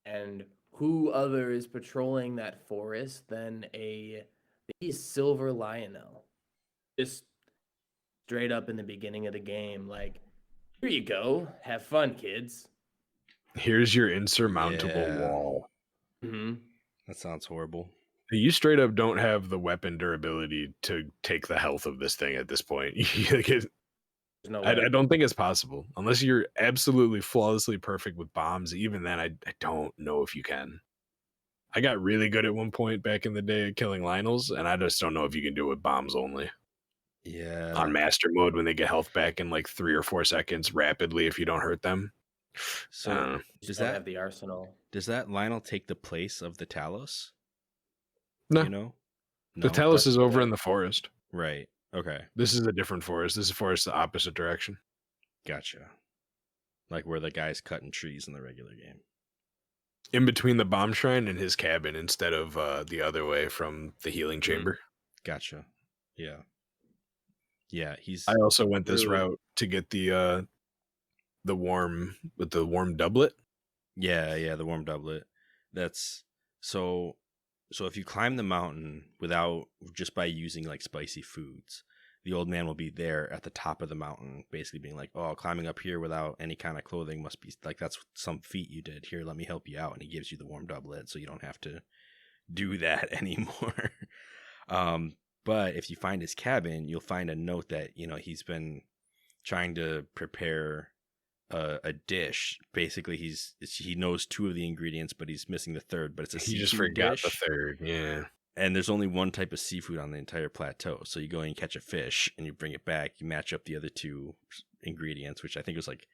And who other is patrolling that forest than a silver lionel? Just straight up in the beginning of the game, like, here you go. Have fun, kids. Here's your insurmountable wall. Mm-hmm. That sounds horrible. You straight up don't have the weapon durability to take the health of this thing at this point. I don't think it's possible. Unless you're absolutely flawlessly perfect with bombs, even then, I don't know if you can. I got really good at one point back in the day at killing Lionels, and I just don't know if you can do it with bombs only. Yeah. On Master Mode, when they get health back in like 3 or 4 seconds rapidly if you don't hurt them. So does that have the arsenal? Does that Lionel take the place of the Talos? No. No, the Talos is over in the forest. Right. Okay. This is a different forest. This is a forest the opposite direction. Gotcha. Like where the guy's cutting trees in the regular game. In between the bomb shrine and his cabin instead of the other way from the healing chamber. Gotcha. Yeah. Yeah, I also went this route to get the warm doublet. Yeah, the warm doublet. That's so if you climb the mountain without just by using like spicy foods, the old man will be there at the top of the mountain, basically being like, oh, climbing up here without any kind of clothing must be like, that's some feat you did. Here, let me help you out. And he gives you the warm doublet so you don't have to do that anymore. But if you find his cabin, you'll find a note that, you know, he's been trying to prepare a dish. Basically, he knows 2 of the ingredients, but he's missing the third. But it's a He just seafood forgot dish. the third. Yeah. And there's only one type of seafood on the entire plateau. So you go and catch a fish and you bring it back. You match up the other 2 ingredients, which I think was like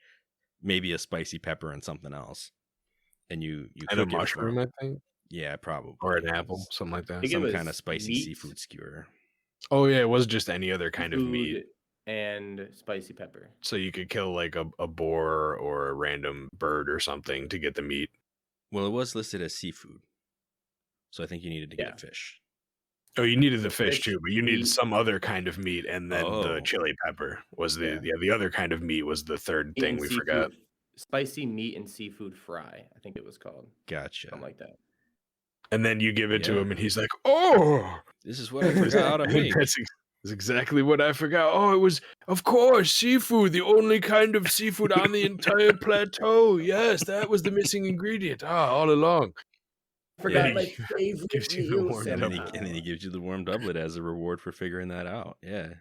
maybe a spicy pepper and something else. And you And a cook it mushroom, I think. Yeah, probably. Or an apple, something like that. Some kind of spicy seafood skewer. Oh, yeah, it was just any other kind of meat. And spicy pepper. So you could kill like a boar or a random bird or something to get the meat. Well, it was listed as seafood. So I think you needed to get a fish. Oh, you needed the fish too, but you needed some other kind of meat, and then the chili pepper was the other kind of meat was the third thing we forgot. Spicy meat and seafood fry, I think it was called. Gotcha. Something like that. And then you give it to him, and he's like, "Oh, this is what I forgot how to make." That's exactly what I forgot. Oh, it was, of course, seafood, the only kind of seafood on the entire plateau. Yes, that was the missing ingredient. All along. Forgot my favorite meal. And then he gives you the warm doublet as a reward for figuring that out. Yeah.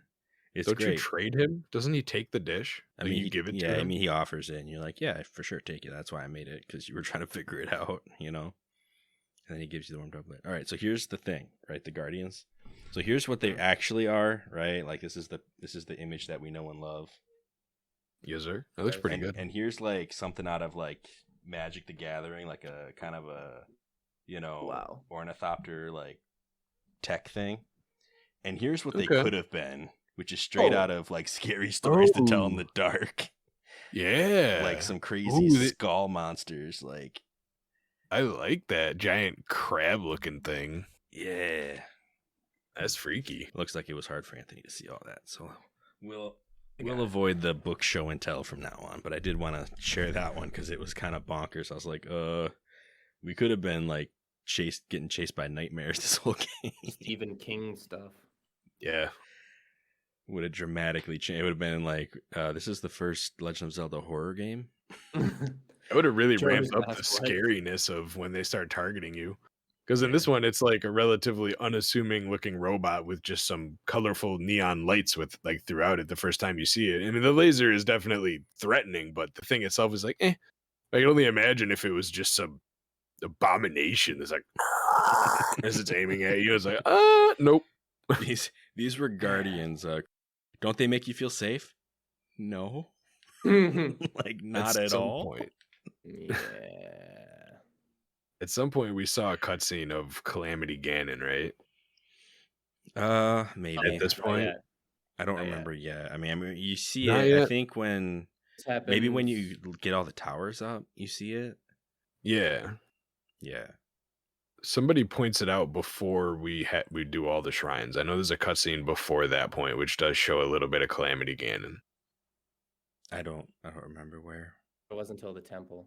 It's Don't great. you trade him? Doesn't he take the dish? I mean, you give it to him? Yeah, I mean, he offers it, and you're like, yeah, for sure, take it. That's why I made it, because you were trying to figure it out, you know? And then he gives you the warm doublet. All right, so here's the thing, right? The Guardians. So here's what they actually are, right? Like, this is the image that we know and love. Yes, sir. That looks pretty good. And here's, like, something out of, like, Magic the Gathering, like a kind of a, you know, ornithopter, like, tech thing. And here's what they could have been, which is straight out of, like, scary stories to tell in the dark. Yeah. Like some crazy skull monsters, like. I like that giant crab-looking thing. Yeah. That's freaky. Looks like it was hard for Anthony to see all that, so we'll avoid the book show and tell from now on. But I did want to share that one because it was kind of bonkers. I was like, we could have been like getting chased by nightmares this whole game. Stephen King stuff. Yeah. Would have dramatically changed. It would have been like, this is the first Legend of Zelda horror game. It would have really ramped up the scariness of when they start targeting you. Because in this one, it's like a relatively unassuming looking robot with just some colorful neon lights with like throughout it the first time you see it. I mean, the laser is definitely threatening, but the thing itself is like, I can only imagine if it was just some abomination. It's like, as it's aiming at you, it's like, nope. These were Guardians. Don't they make you feel safe? No. Like, not at all. Point. Yeah. At some point, we saw a cutscene of Calamity Ganon, right? Maybe at this point. I don't remember yet. I mean, you see it. Yet. I think when you get all the towers up, you see it. Yeah. Yeah. Somebody points it out before we do all the shrines. I know there's a cutscene before that point, which does show a little bit of Calamity Ganon. I don't remember where. It wasn't until the temple.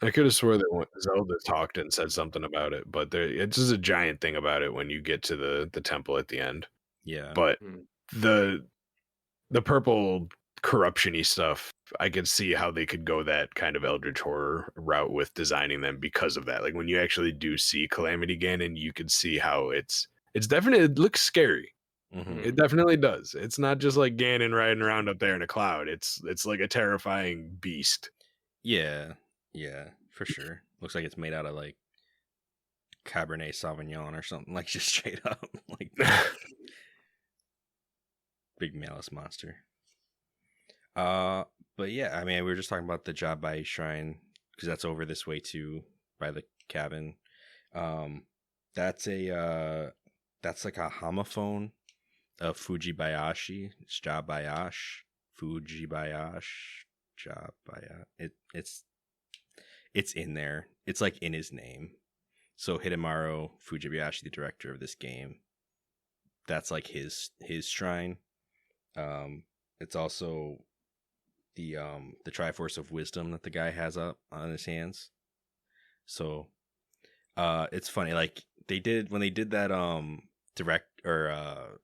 I could have swore that Zelda talked and said something about it, but it's just a giant thing about it when you get to the temple at the end. Yeah. But the purple corruption-y stuff, I could see how they could go that kind of Eldritch horror route with designing them because of that. Like when you actually do see Calamity Ganon, you could see how it's definitely, it looks scary. Mm-hmm. It definitely does. It's not just like Ganon riding around up there in a cloud. It's like a terrifying beast. Yeah, for sure. Looks like it's made out of like Cabernet Sauvignon or something, like just straight up like big malice monster. But yeah, I mean, we were just talking about the Jabai Shrine because that's over this way too by the cabin. That's like a homophone of Fujibayashi. It's Jabayash, Fujibayash, Jabaya. It's in there. It's like in his name. So Hidemaru Fujibayashi, the director of this game, that's like his shrine. It's also the Triforce of Wisdom that the guy has up on his hands. So it's funny, like when they did that direct or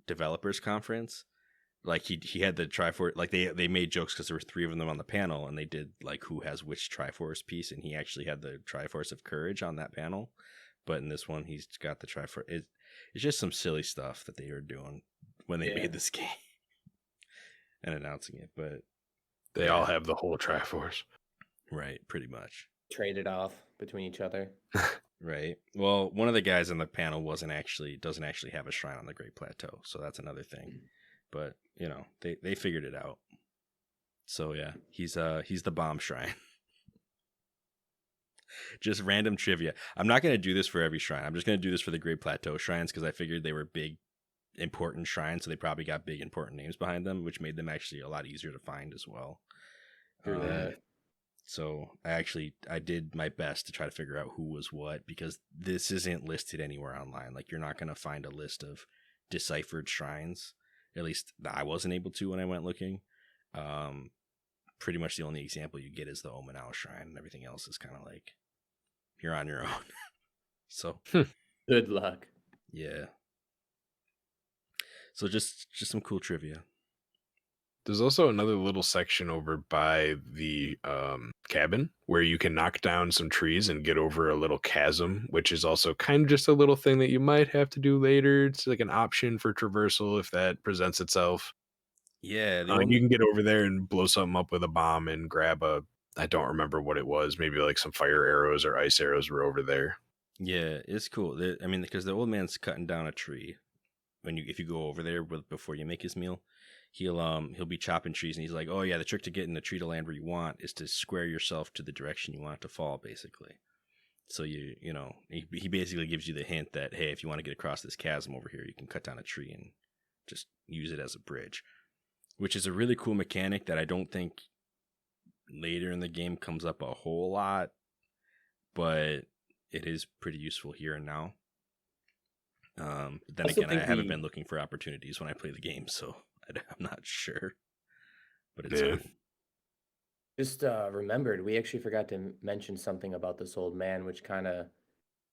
developers conference. Like he had the Triforce, like they made jokes because there were 3 of them on the panel, and they did like who has which Triforce piece, and he actually had the Triforce of Courage on that panel. But in this one, he's got the Triforce. It's just some silly stuff that they were doing when they made this game and announcing it. But they all have the whole Triforce, right? Pretty much traded off between each other. Right. Well, one of the guys on the panel doesn't actually have a shrine on the Great Plateau, so that's another thing. But you know, they figured it out. So yeah, he's the bomb shrine. Just random trivia. I'm not gonna do this for every shrine. I'm just gonna do this for the Great Plateau shrines because I figured they were big, important shrines, so they probably got big, important names behind them, which made them actually a lot easier to find as well. So I did my best to try to figure out who was what, because this isn't listed anywhere online. Like, you're not going to find a list of deciphered shrines. At least I wasn't able to when I went looking. Pretty much the only example you get is the Omanao shrine, and everything else is kind of like, you're on your own. So good luck. Yeah. So just some cool trivia. There's also another little section over by the cabin where you can knock down some trees and get over a little chasm, which is also kind of just a little thing that you might have to do later. It's like an option for traversal if that presents itself. Yeah. You can get over there and blow something up with a bomb and grab I don't remember what it was. Maybe like some fire arrows or ice arrows were over there. Yeah, it's cool. I mean, because the old man's cutting down a tree if you go over there before you make his meal. He'll be chopping trees, and he's like, oh yeah, the trick to getting the tree to land where you want is to square yourself to the direction you want it to fall, basically. So he basically gives you the hint that, hey, if you want to get across this chasm over here, you can cut down a tree and just use it as a bridge, which is a really cool mechanic that I don't think later in the game comes up a whole lot, but it is pretty useful here and now. Then again, I haven't been looking for opportunities when I play the game, so I'm not sure, but it's just remembered we actually forgot to mention something about this old man, which kind of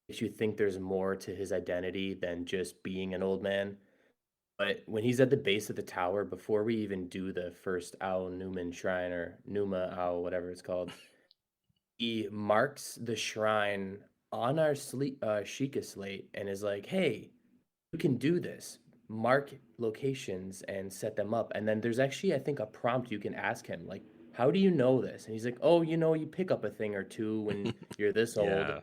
makes you think there's more to his identity than just being an old man. But when he's at the base of the tower, before we even do the first Ao Numan shrine, or Numa Ao, whatever it's called, he marks the shrine on our Sheikah slate and is like, hey, you can do this. Mark locations and set them up. And then there's actually, I think, a prompt you can ask him, like, how do you know this? And he's like, oh, you pick up a thing or two when you're this old.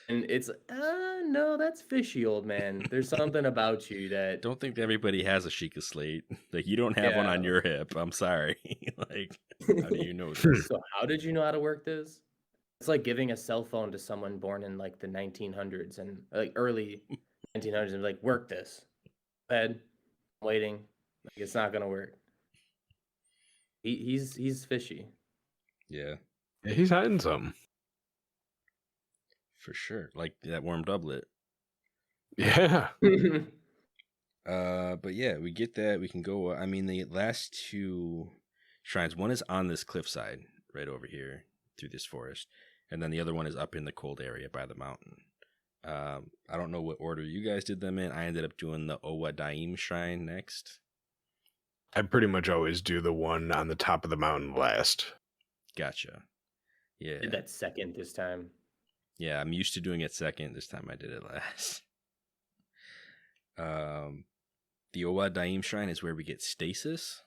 And it's, no, that's fishy, old man. There's something about you that... Don't think everybody has a Sheikah slate. Like, you don't have one on your hip. I'm sorry. Like, how do you know this? So how did you know how to work this? It's like giving a cell phone to someone born in, like, the 1900s and, like, early 1900s and, like, work this. Bed, waiting. Like, it's not going to work. He's fishy. Yeah. He's hiding something. For sure. Like that warm doublet. Yeah. But yeah, we get that. We can go. I mean, the last 2 shrines, one is on this cliffside right over here through this forest, and then the other one is up in the cold area by the mountain. I don't know what order you guys did them in. I ended up doing the Owa Daim shrine next. I pretty much always do the one on the top of the mountain last. Gotcha. Yeah. Did that second this time. Yeah, I'm used to doing it second. This time I did it last. The Owa Daim shrine is where we get stasis.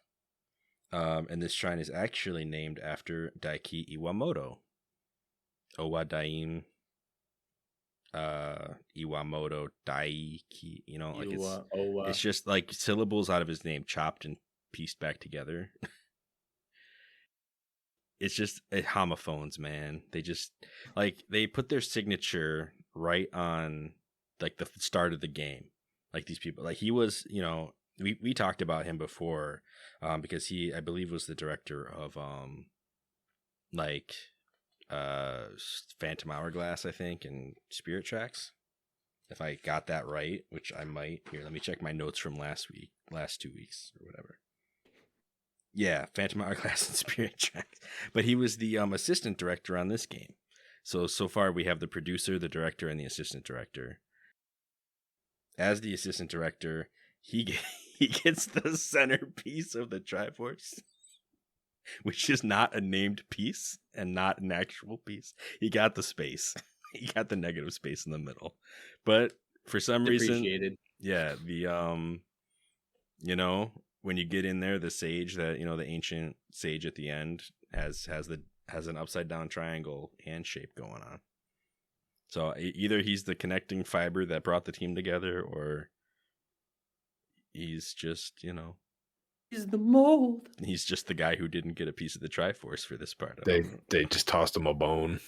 And this shrine is actually named after Daiki Iwamoto. Owa Daim, Iwamoto, Daiki, like it's just like syllables out of his name chopped and pieced back together. It's just homophones, man. They just they put their signature right on like the start of the game. Like these people, like he was, we talked about him before, because he, I believe, was the director of Phantom Hourglass, I think, and Spirit Tracks. If I got that right, which I might. Here, let me check my notes from last 2 weeks or whatever. Yeah, Phantom Hourglass and Spirit Tracks. But he was the assistant director on this game. So far we have the producer, the director, and the assistant director. As the assistant director, he he gets the centerpiece of the Triforce, which is not a named piece and not an actual piece. He got the space. He got the negative space in the middle. But for some reason, yeah, the when you get in there, the sage that the ancient sage at the end has an upside down triangle hand shape going on. So either he's the connecting fiber that brought the team together, or he's just he's the mold. He's just the guy who didn't get a piece of the Triforce for this part. They just tossed him a bone.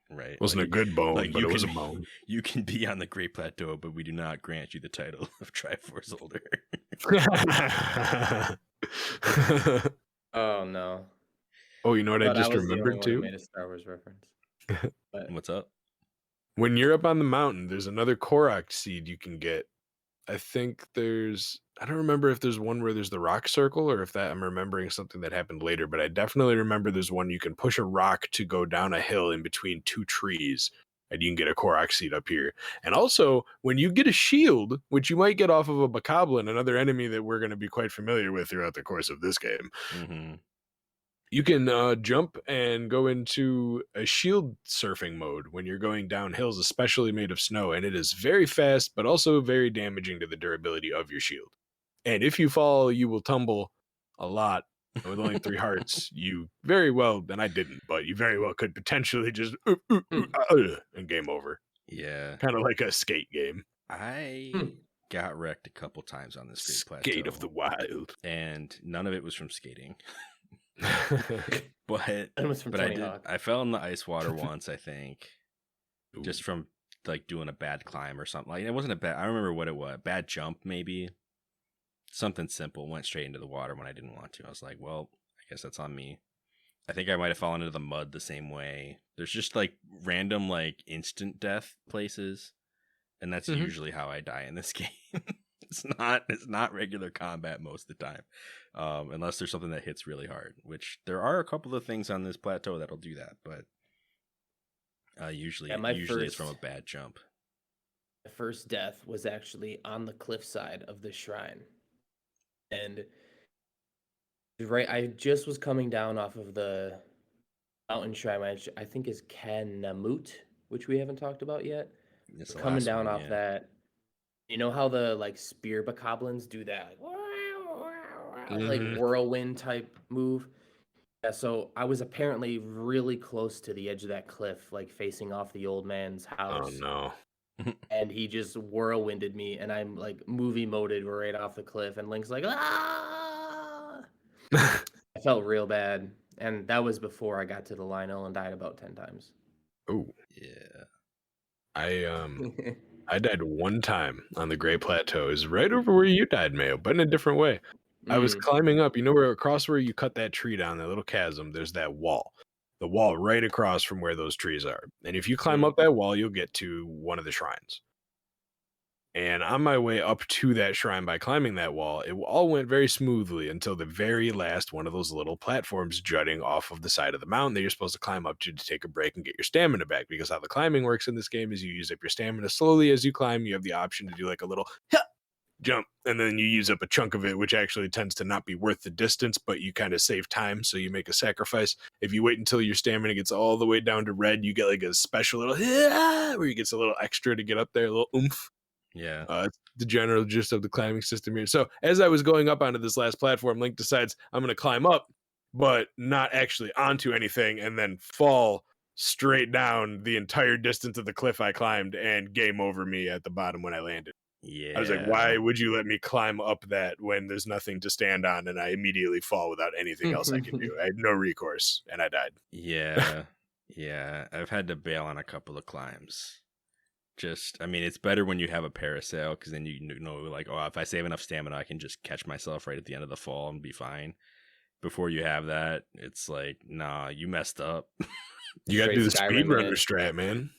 Right. Wasn't a good bone, but it was a bone. You can be on the Great Plateau, but we do not grant you the title of Triforce holder. Oh no. Oh, you know what I just remembered too? Made a Star Wars reference. What's up? When you're up on the mountain, there's another Korok seed you can get. I think I don't remember if there's one where there's the rock circle or if that I'm remembering something that happened later, but I definitely remember there's one you can push a rock to go down a hill in between two trees and you can get a Korok seed up here. And also, when you get a shield, which you might get off of a Bokoblin, another enemy that we're going to be quite familiar with throughout the course of this game, you can jump and go into a shield surfing mode when you're going down hills, especially made of snow, and it is very fast, but also very damaging to the durability of your shield. And if you fall, you will tumble a lot. And with only 3 hearts, you very well, and I didn't, but you very well could potentially just and game over. Yeah. Kind of like a skate game. I got wrecked a couple times on this Great Plateau. Skate of the Wild. And none of it was from skating. but I fell in the ice water once, I think. Ooh. Just from like doing a bad climb or something. Like it wasn't a bad, I remember what it was, bad jump maybe. Something simple, went straight into the water when I didn't want to. I was like, well, I guess that's on me. I think I might have fallen into the mud the same way. There's just like random like instant death places, and that's usually how I die in this game. It's not regular combat most of the time, unless there's something that hits really hard, which there are a couple of things on this plateau that'll do that, but usually it's from a bad jump. My first death was actually on the cliffside of the shrine, and I just was coming down off of the mountain shrine, which I think is Kanamut, which we haven't talked about yet. Coming down off that. You know how the like spear Bokoblins do that like whirlwind type move? Yeah, so I was apparently really close to the edge of that cliff, like facing off the old man's house. Oh no. And he just whirlwinded me, and I'm like movie moded right off the cliff, and Link's like, ah! I felt real bad. And that was before I got to the Lionel and died about 10 times. Oh. Yeah. I died one time on the Great Plateau. Is right over where you died, Mayo, but in a different way. I was climbing up. You know where across where you cut that tree down, that little chasm, there's that wall. The wall right across from where those trees are. And if you climb up that wall, you'll get to one of the shrines. And on my way up to that shrine by climbing that wall, it all went very smoothly until the very last one of those little platforms jutting off of the side of the mountain that you're supposed to climb up to take a break and get your stamina back. Because how the climbing works in this game is you use up your stamina slowly as you climb. You have the option to do like a little jump, and then you use up a chunk of it, which actually tends to not be worth the distance, but you kind of save time, so you make a sacrifice. If you wait until your stamina gets all the way down to red, you get like a special little where you get a little extra to get up there, a little oomph. Yeah. It's the general gist of the climbing system here. So as I was going up onto this last platform, Link decides I'm going to climb up, but not actually onto anything, and then fall straight down the entire distance of the cliff I climbed, and game over me at the bottom when I landed. Yeah. I was like, why would you let me climb up that when there's nothing to stand on, and I immediately fall without anything else I can do? I had no recourse, and I died. Yeah. Yeah. I've had to bail on a couple of climbs. It's better when you have a parasail, because then you know, like, oh, if I save enough stamina, I can just catch myself right at the end of the fall and be fine. Before you have that, it's like, nah, you messed up. You got to do the speedrunner strat, man.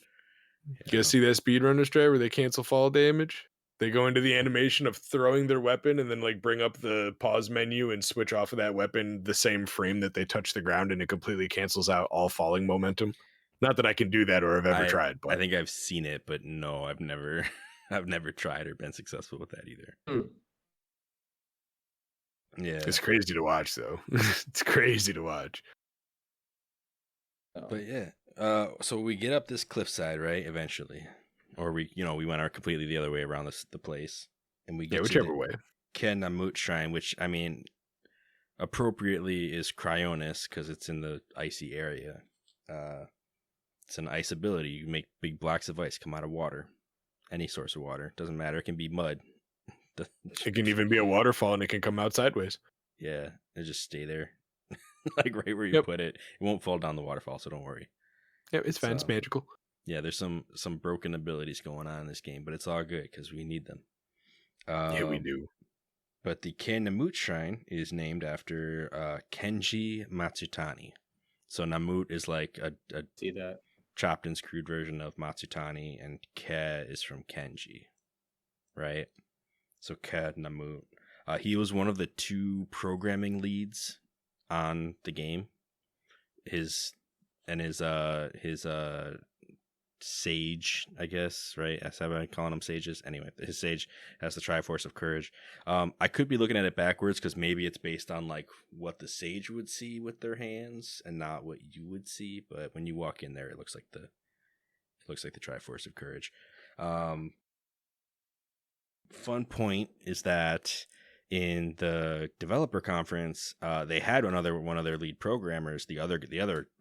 Yeah. You guys see that speedrunner strat where they cancel fall damage? They go into the animation of throwing their weapon and then like bring up the pause menu and switch off of that weapon the same frame that they touch the ground, and it completely cancels out all falling momentum. Not that I can do that or have ever tried. But I think I've seen it, but no, I've never tried or been successful with that either. Yeah. It's crazy to watch, though. It's crazy to watch. So, But yeah. So we get up this cliffside, right? Eventually. Or we went completely the other way around the place. And we get to whichever the way. Kenamut Shrine, which, I mean, appropriately is Cryonis because it's in the icy area. It's an ice ability. You make big blocks of ice come out of water. Any source of water. Doesn't matter. It can be mud. It can even be a waterfall, and it can come out sideways. Yeah, it just stay there. Like right where you put it. It won't fall down the waterfall, so don't worry. Yeah, it's fine. It's magical. Yeah, there's some broken abilities going on in this game, but it's all good because we need them. Yeah, we do. But the Kenamut Shrine is named after Kenji Matsutani. So Namut is like a see that chopped and screwed version of Matsutani, and Ke is from Kenji, right? So Ke Namut. He was one of the 2 programming leads on the game. His sage, I guess, right? That's how I'm calling them sages. Anyway, his sage has the Triforce of Courage. I could be looking at it backwards because maybe it's based on like what the sage would see with their hands and not what you would see. But when you walk in there, it looks like the Triforce of Courage. Fun point is that in the developer conference, they had one of their lead programmers, the other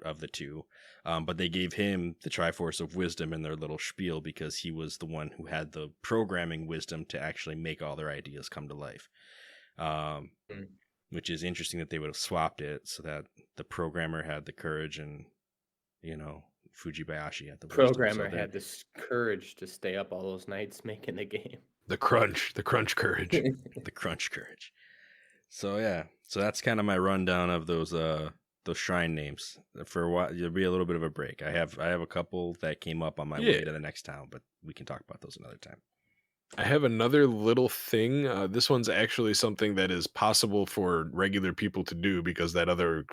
of the 2, but they gave him the Triforce of Wisdom in their little spiel because he was the one who had the programming wisdom to actually make all their ideas come to life. Which is interesting that they would have swapped it so that the programmer had the courage and Fujibayashi had the wisdom. Programmer had this courage to stay up all those nights making the game. The crunch courage. The crunch courage. So yeah, so that's kind of my rundown of those shrine names. For a while, there'll be a little bit of a break. I have a couple that came up on my way to the next town, but we can talk about those another time. I have another little thing. This one's actually something that is possible for regular people to do because that other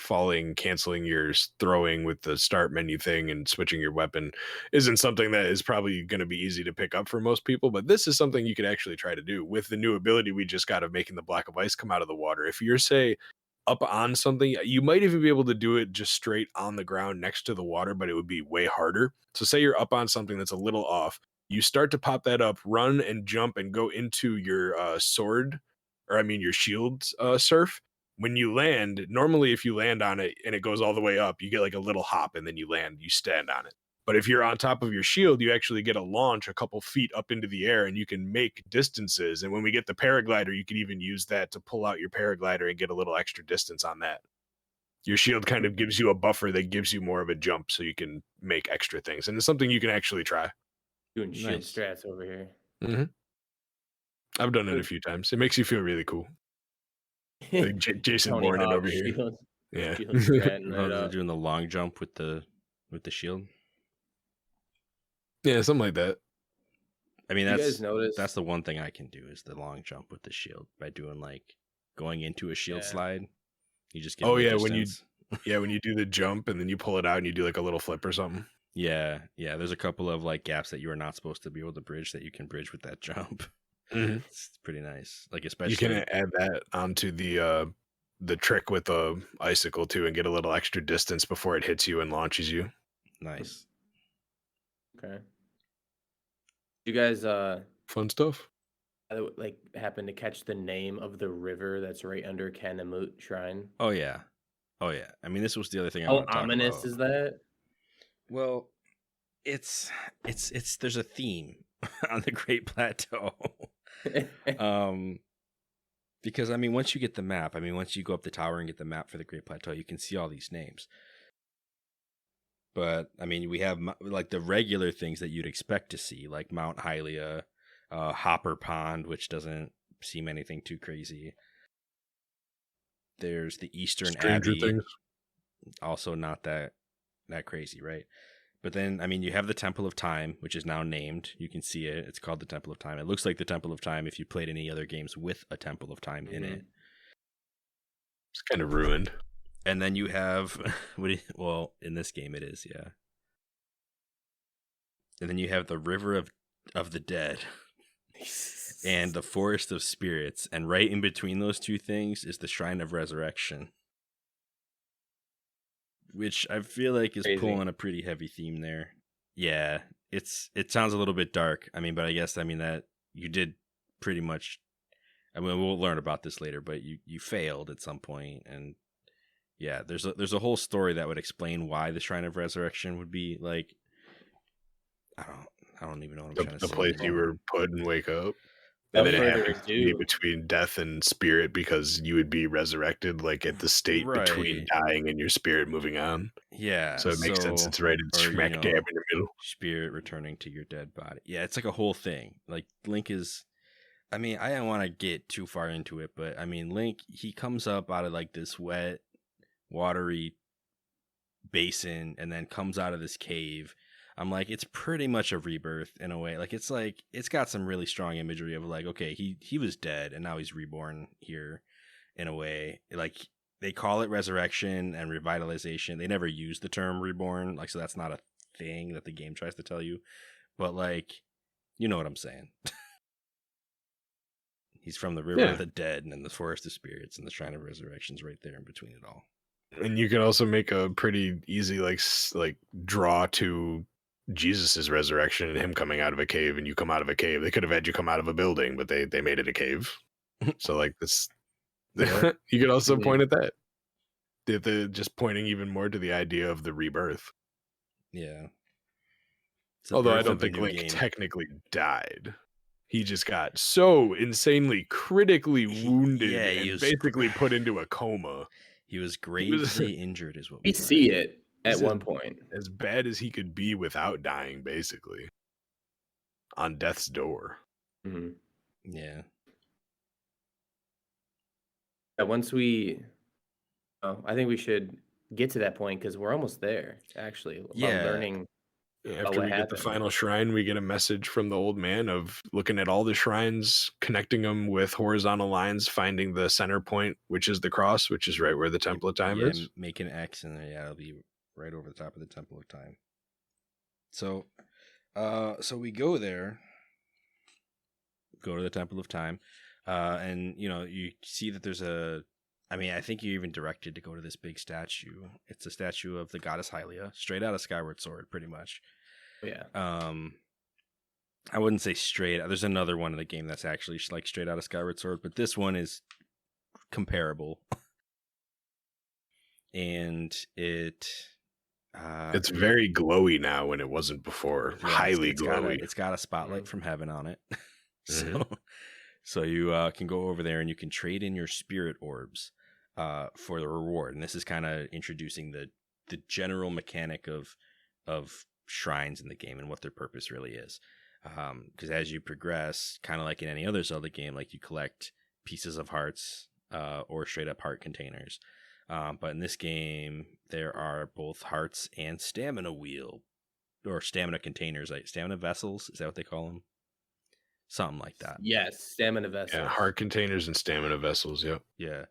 canceling your throwing with the start menu thing and switching your weapon isn't something that is probably going to be easy to pick up for most people. But this is something you could actually try to do with the new ability we just got of making the block of ice come out of the water. If you're, say, up on something, you might even be able to do it just straight on the ground next to the water, but it would be way harder. So say you're up on something that's a little off. You start to pop that up, run and jump and go into your your shield surf. When you land, normally if you land on it and it goes all the way up, you get like a little hop and then you land, you stand on it. But if you're on top of your shield, you actually get a launch a couple feet up into the air and you can make distances. And when we get the paraglider, you can even use that to pull out your paraglider and get a little extra distance on that. Your shield kind of gives you a buffer that gives you more of a jump so you can make extra things. And it's something you can actually try. Doing shield strats over here. Mm-hmm. I've done it a few times. It makes you feel really cool. Like Jason Bourne over here. Shield. Yeah. Doing the long jump with the shield. Yeah, something like that. I mean, that's the one thing I can do is the long jump with the shield by doing like going into a shield slide. You just get when you do the jump and then you pull it out and you do like a little flip or something. Yeah. There's a couple of like gaps that you are not supposed to be able to bridge that you can bridge with that jump. Mm-hmm. It's pretty nice. Like especially you can add that onto the trick with the icicle too, and get a little extra distance before it hits you and launches you. Nice. Okay. You guys fun stuff. Like happen to catch the name of the river that's right under Kenamut Shrine? Oh yeah. I mean, this was the other thing. How ominous is that? Well, it's there's a theme on the Great Plateau. Because I mean, once you get the map, once you go up the tower and get the map for the Great Plateau, you can see all these names. But I mean, we have like the regular things that you'd expect to see, like Mount Hylia, Hopper Pond, which doesn't seem anything too crazy. There's the Eastern Stranger Abbey, Things. Also not that crazy, right? But then, I mean, you have the Temple of Time, which is now named. You can see it. It's called the Temple of Time. It looks like the Temple of Time if you played any other games with a Temple of Time in it. It's kind of ruined. And then you have, in this game it is, yeah. And then you have the River of the Dead. and the Forest of Spirits. And right in between those two things is the Shrine of Resurrection, which I feel like is pulling a pretty heavy theme there. Yeah, it sounds a little bit dark. I mean, but I guess that you did pretty much. I mean, we'll learn about this later, but you failed at some point, and yeah, there's a whole story that would explain why the Shrine of Resurrection would be like. I don't even know what I'm trying to say. The place you were put and wake up. And then it had to be between death and spirit because you would be resurrected like at the state between dying and your spirit moving on. Yeah. So it makes sense. It's right in smack dab in the middle. Spirit returning to your dead body. Yeah, it's like a whole thing. Like Link is, I mean, I don't want to get too far into it, but I mean, Link, he comes up out of like this wet, watery basin and then comes out of this cave. I'm like, it's pretty much a rebirth in a way. Like it's got some really strong imagery of like, okay, he was dead and now he's reborn here in a way. Like they call it resurrection and revitalization. They never use the term reborn. Like, so that's not a thing that the game tries to tell you, but like, you know what I'm saying? He's from the river of the dead and then the Forest of Spirits and the Shrine of Resurrection's right there in between it all. And you can also make a pretty easy like draw to Jesus's resurrection and him coming out of a cave, and you come out of a cave. They could have had you come out of a building, but they made it a cave. So like this, you could also point at that. They're just pointing even more to the idea of the rebirth. Yeah. Although I don't think Link technically died. He just got so insanely critically wounded and basically put into a coma. He was gravely injured is what we see it at one point. As bad as he could be without dying, basically. On death's door. Mm-hmm. Yeah. Once I think we should get to that point because we're almost there, actually. Learning. After we get the final shrine, we get a message from the old man of looking at all the shrines, connecting them with horizontal lines, finding the center point, which is the cross, which is right where the Temple of Time is. Make an X and it'll be right over the top of the Temple of Time. So we go there, go to the Temple of Time, and you see that there's I think you're even directed to go to this big statue. It's a statue of the goddess Hylia, straight out of Skyward Sword, pretty much. Yeah. I wouldn't say straight. There's another one in the game that's actually like straight out of Skyward Sword, but this one is comparable. And it's very glowy now when it wasn't before. Yeah, highly glowy. It's got a spotlight from heaven on it. So you can go over there and you can trade in your spirit orbs for the reward. And this is kind of introducing the general mechanic of shrines in the game and what their purpose really is. Because as you progress, kind of like in any other Zelda game, like you collect pieces of hearts or straight up heart containers. But in this game, there are both hearts and stamina wheel or stamina containers, like stamina vessels. Is that what they call them? Something like that. Yes, stamina vessels. Yeah, heart containers and stamina vessels. Yep. Yeah.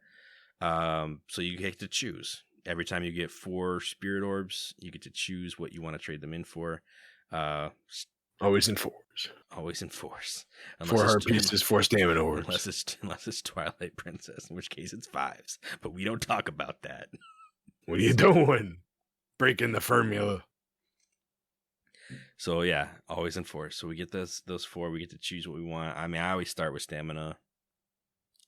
So you get to choose. Every time you get 4 spirit orbs, you get to choose what you want to trade them in for. Always in 4s. Always in 4s. 4 heart pieces, 4 stamina orbs. Unless it's Twilight Princess, in which case it's 5s. But we don't talk about that. What are you doing? Breaking the formula. So yeah, always in 4. So we get those 4. We get to choose what we want. I mean, I always start with stamina.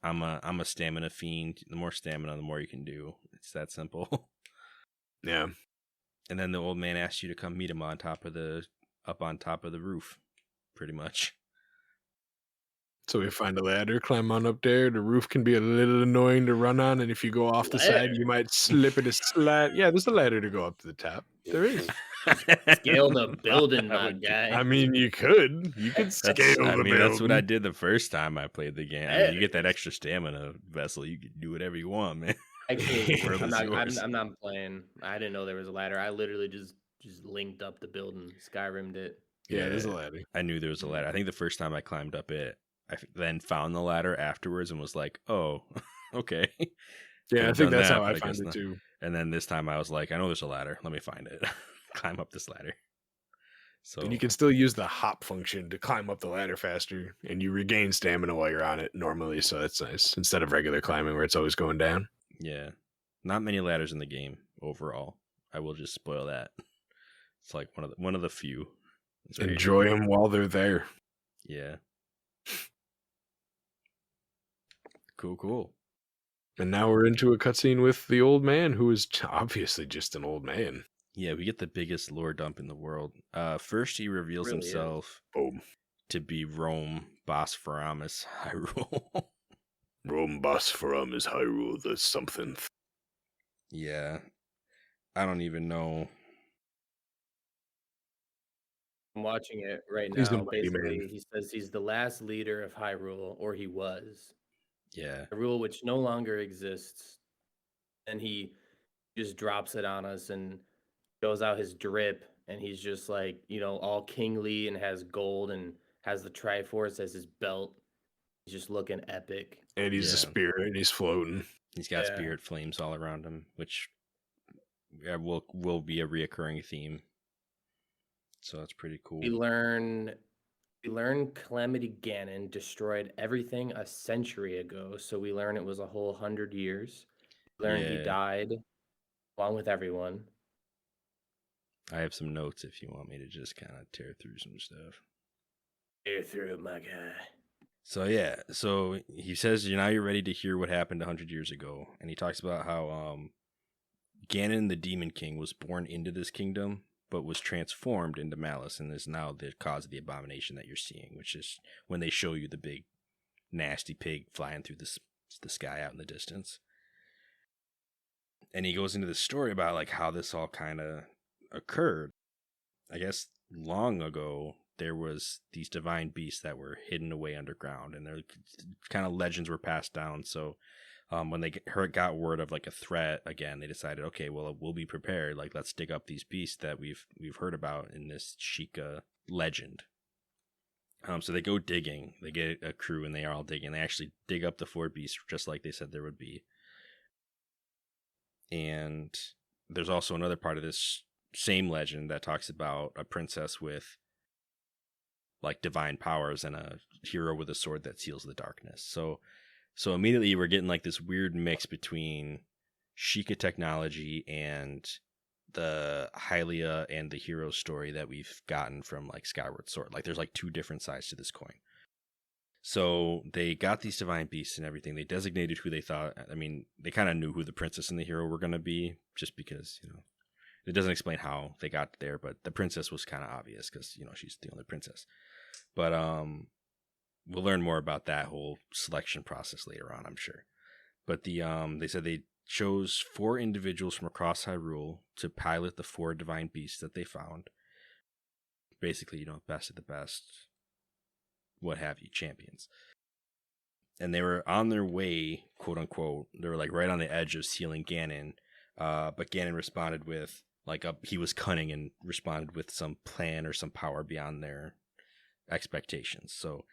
I'm a stamina fiend. The more stamina, the more you can do. It's that simple. Yeah. And then the old man asks you to come meet him up on top of the roof, pretty much. So we find a ladder, climb on up there. The roof can be a little annoying to run on, and if you go off the side, you might slip it a slide. Yeah, there's a ladder to go up to the top. There is. Scale the building, my guy. I mean, you could scale the building. That's what I did the first time I played the game. I mean, you get that extra stamina vessel. You can do whatever you want, man. Actually, I'm not playing. I didn't know there was a ladder. I literally just linked up the building, Skyrim'd it. Yeah, there's a ladder. I knew there was a ladder. I think the first time I climbed up it, I then found the ladder afterwards and was like, oh, okay. Yeah, I think that's how I found it too. And then this time I was like, I know there's a ladder. Let me find it. Climb up this ladder. So And you can still use the hop function to climb up the ladder faster, and you regain stamina while you're on it normally, so that's nice. Instead of regular climbing where it's always going down. yeah, not many ladders in the game overall. I will just spoil that. It's like one of the few. Enjoy them while they're there. Yeah. Cool. And now we're into a cutscene with the old man, who is obviously just an old man. Yeah, we get the biggest lore dump in the world. First, he reveals Really himself to be Rome Bosphorus Hyrule. Rome Bosphorus Hyrule, that's something. Yeah. I don't even know. I'm watching it right He's a now. mighty Basically, man. he says he's the last leader of Hyrule, or he was. Yeah. Hyrule, which no longer exists. And he just drops it on us and shows out his drip. And he's just like, all kingly and has gold and has the Triforce as his belt. He's just looking epic. And he's a spirit, and he's floating. He's got spirit flames all around him, which will be a reoccurring theme. So that's pretty cool. We learn Calamity Ganon destroyed everything a century ago. So we learn it was a whole 100 years. We learn he died along with everyone. I have some notes if you want me to just kind of tear through some stuff. Tear through, my guy. So so he says now you're ready to hear what happened 100 years ago, and he talks about how Ganon the Demon King was born into this kingdom, but was transformed into malice, and is now the cause of the abomination that you're seeing, which is when they show you the big nasty pig flying through the sky out in the distance. And he goes into the story about like how this all kind of occurred. I guess long ago there was these divine beasts that were hidden away underground, and their kind of legends were passed down. So when they got word of like a threat again, they decided, okay, well, we'll be prepared. Like, let's dig up these beasts that we've heard about in this Sheikah legend. So they go digging. They get a crew, and they are all digging. They actually dig up the 4 beasts just like they said there would be. And there's also another part of this same legend that talks about a princess with like divine powers and a hero with a sword that seals the darkness. So immediately we're getting like this weird mix between Sheikah technology and the Hylia and the hero story that we've gotten from like Skyward Sword. Like there's like 2 different sides to this coin. So they got these divine beasts and everything. They designated who they thought. I mean, they kind of knew who the princess and the hero were going to be, just because, it doesn't explain how they got there, but the princess was kind of obvious because, she's the only princess. But we'll learn more about that whole selection process later on, I'm sure. But they said they chose 4 individuals from across Hyrule to pilot the 4 divine beasts that they found. Basically, best of the best, what have you, champions. And they were on their way, quote unquote. They were like right on the edge of sealing Ganon. But Ganon responded with he was cunning and responded with some plan or some power beyond their expectations. So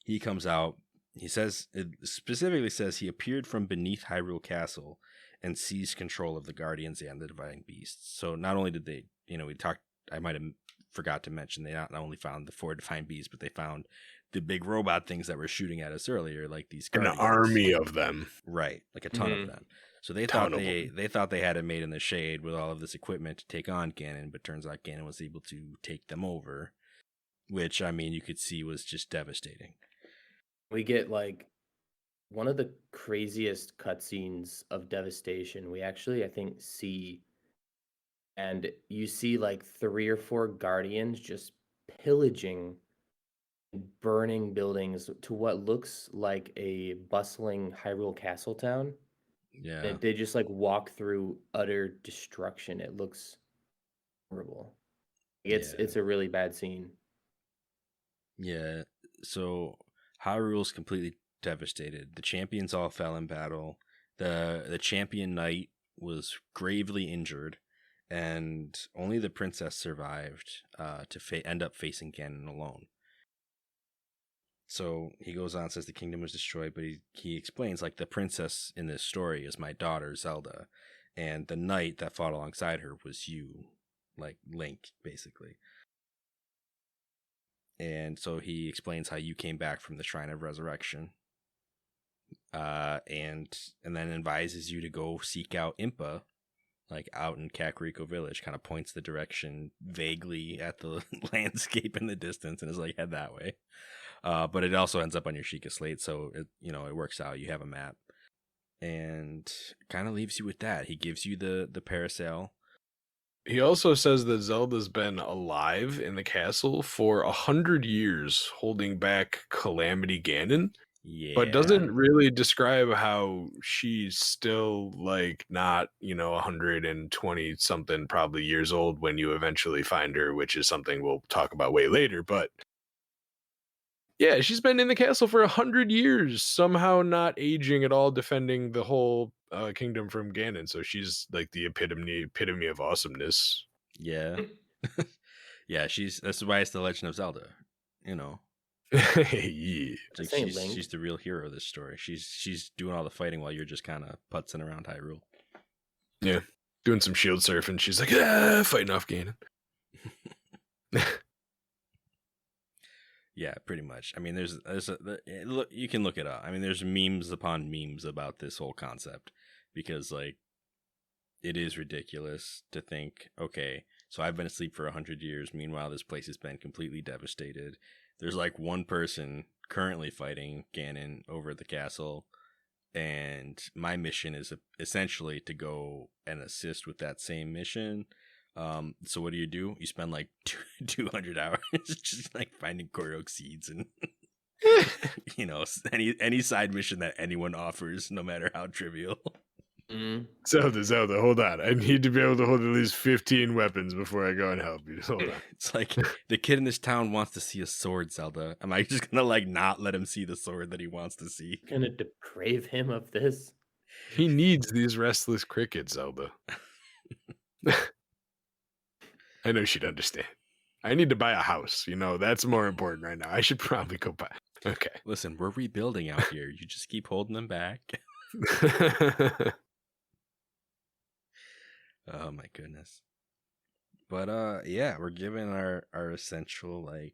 he comes out. He says, it specifically says he appeared from beneath Hyrule Castle and seized control of the Guardians and the Divine Beasts. So not only did they, I might have forgot to mention, they not only found the 4 Divine Beasts, but they found the big robot things that were shooting at us earlier, like these Guardians. An army of them. Right, like a ton of them. So they thought they had it made in the shade with all of this equipment to take on Ganon, but turns out Ganon was able to take them over, which, I mean, you could see was just devastating. We get like one of the craziest cutscenes of devastation we actually, I think, see. And you see like 3 or 4 guardians just pillaging and burning buildings to what looks like a bustling Hyrule Castle town. Yeah. They just like walk through utter destruction. It looks horrible. It's a really bad scene. Yeah. So Hyrule's completely devastated. The champions all fell in battle. The champion knight was gravely injured, and only the princess survived to end up facing Ganon alone. So he goes on and says the kingdom was destroyed, but he explains, like, the princess in this story is my daughter, Zelda, and the knight that fought alongside her was you, like Link, basically. And so he explains how you came back from the Shrine of Resurrection. And then advises you to go seek out Impa, like out in Kakariko Village. Kind of points the direction vaguely at the landscape in the distance and is like, head that way. But it also ends up on your Sheikah slate, so it works out. You have a map, and kind of leaves you with that. He gives you the parasail. He also says that Zelda's been alive in the castle for 100 years, holding back Calamity Ganon. Yeah. But doesn't really describe how she's still like not, 120 something probably years old when you eventually find her, which is something we'll talk about way later. But yeah, she's been in the castle for 100 years, somehow not aging at all, defending the whole kingdom from Ganon. So she's like the epitome of awesomeness. Yeah. Yeah, that's why it's the Legend of Zelda, Yeah. Like she's the real hero of this story. She's doing all the fighting while you're just kind of putzing around Hyrule. Yeah, doing some shield surfing. She's like, fighting off Ganon. Yeah, pretty much. I mean, look, you can look it up. I mean, there's memes upon memes about this whole concept because, like, it is ridiculous to think, okay, so I've been asleep for 100 years. Meanwhile, this place has been completely devastated. There's like one person currently fighting Ganon over the castle, and my mission is essentially to go and assist with that same mission. So what do? You spend like 200 hours just like finding Korok seeds and any side mission that anyone offers, no matter how trivial. Zelda, hold on. I need to be able to hold at least 15 weapons before I go and help you. Hold on. It's like the kid in this town wants to see a sword, Zelda. Am I just gonna like not let him see the sword that he wants to see? Gonna deprave him of this? He needs these restless crickets, Zelda. I know she'd understand. I need to buy a house. That's more important right now. I should probably go buy. Okay. Listen, we're rebuilding out here. You just keep holding them back. Oh my goodness. But yeah, we're given our essential I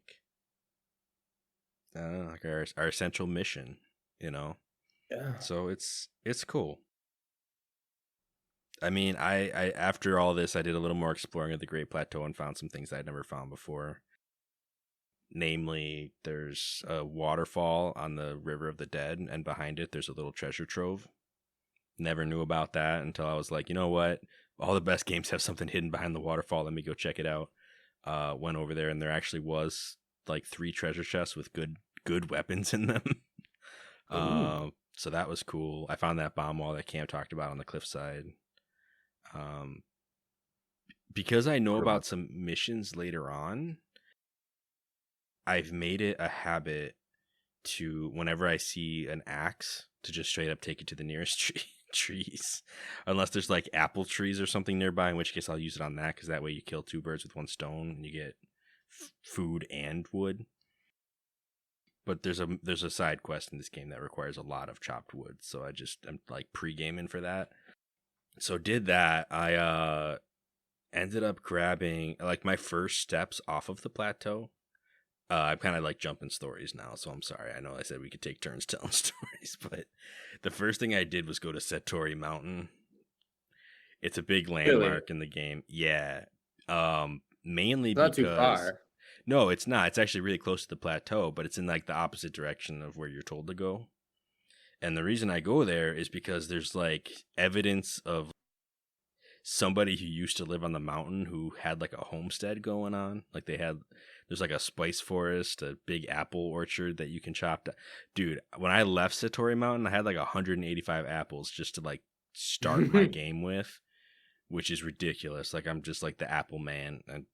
don't know, like our essential mission, Yeah. So it's cool. I mean, I after all this, I did a little more exploring of the Great Plateau and found some things I'd never found before. Namely, there's a waterfall on the River of the Dead, and behind it, there's a little treasure trove. Never knew about that until I was like, you know what? All the best games have something hidden behind the waterfall. Let me go check it out. Went over there, and there actually was like 3 treasure chests with good weapons in them. So that was cool. I found that bomb wall that Cam talked about on the cliffside. Because I know about some missions later on, I've made it a habit to, whenever I see an axe, to just straight up take it to the nearest trees. Unless there's like apple trees or something nearby, in which case I'll use it on that, because that way you kill 2 birds with 1 stone and you get food and wood. But there's a side quest in this game that requires a lot of chopped wood, so I'm like pre-gaming for that. So did that. I ended up grabbing like my first steps off of the plateau. I'm kind of like jumping stories now, so I'm sorry. I know I said we could take turns telling stories, but the first thing I did was go to Satori Mountain. It's a big landmark in the game. Yeah. Mainly Not because too far. No, it's not. It's actually really close to the plateau, but it's in like the opposite direction of where you're told to go. And the reason I go there is because there's like evidence of somebody who used to live on the mountain who had like a homestead going on. Like there's like a spice forest, a big apple orchard that you can chop down. Dude, when I left Satori Mountain, I had like 185 apples just to like start my game with, which is ridiculous. Like I'm just like the apple man. And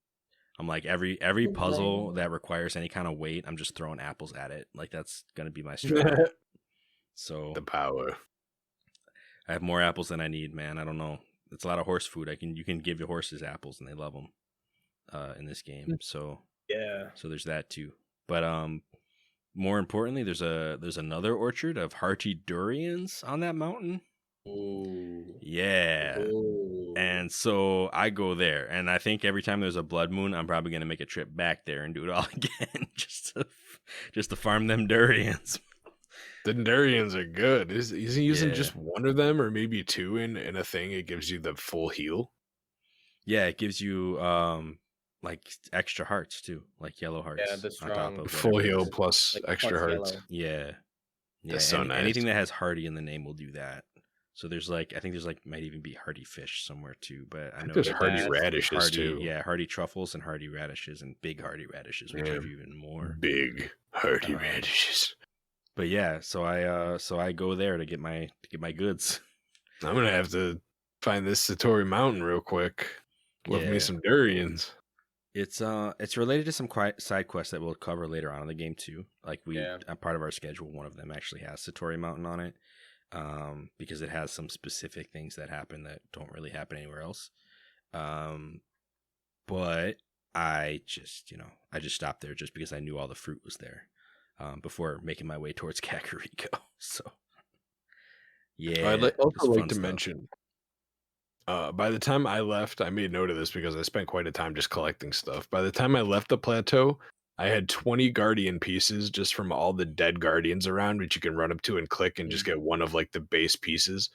I'm like every puzzle that requires any kind of weight, I'm just throwing apples at it. Like that's going to be my strategy. So the power. I have more apples than I need, man. I don't know. It's a lot of horse food. You can give your horses apples and they love them in this game. So yeah. So there's that too. But more importantly, there's another orchard of hearty durians on that mountain. Ooh. Yeah. Ooh. And so I go there, and I think every time there's a blood moon, I'm probably gonna make a trip back there and do it all again, just to farm them durians. The durians are good. Is he using Yeah. just one of them or maybe two in a thing? It gives you the full heal. Yeah, it gives you like extra hearts too, like yellow hearts. Yeah, the on top strong of Full whatever it heal is. plus like extra plus hearts. yellow. Yeah, yeah. That's so nice. Anything that has hardy in the name will do that. So there's like, I think there's like might even be hardy fish somewhere too, but I know There's Good hardy bad. radishes too. Yeah, hardy truffles and hardy radishes and big hardy radishes, which Yeah. have even more. Big hardy Um, radishes. But yeah, so I go there to get my goods. I'm gonna have to find this Satori Mountain real quick. Love Yeah. me some durians. It's related to some side quests that we'll cover later on in the game too. Like a part of our schedule, one of them actually has Satori Mountain on it, because it has some specific things that happen that don't really happen anywhere else. But I just stopped there just because I knew all the fruit was there, before making my way towards Kakariko. So yeah, I'd it's also fun like to stuff. mention, by the time I left, I made note of this because I spent quite a time just collecting stuff. By the time I left the plateau, I had 20 guardian pieces just from all the dead guardians around, which you can run up to and click and just get one of like the base pieces.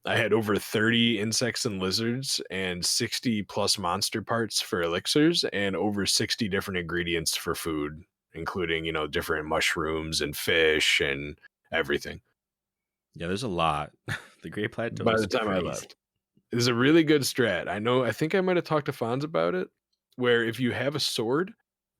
I had over 30 insects and lizards and 60 plus monster parts for elixirs and over 60 different ingredients for food, including, different mushrooms and fish and everything. Yeah, there's a lot. The Great Plateau. By is the time I crazy. left. It is a really good strat. I think I might have talked to Fonz about it, where if you have a sword,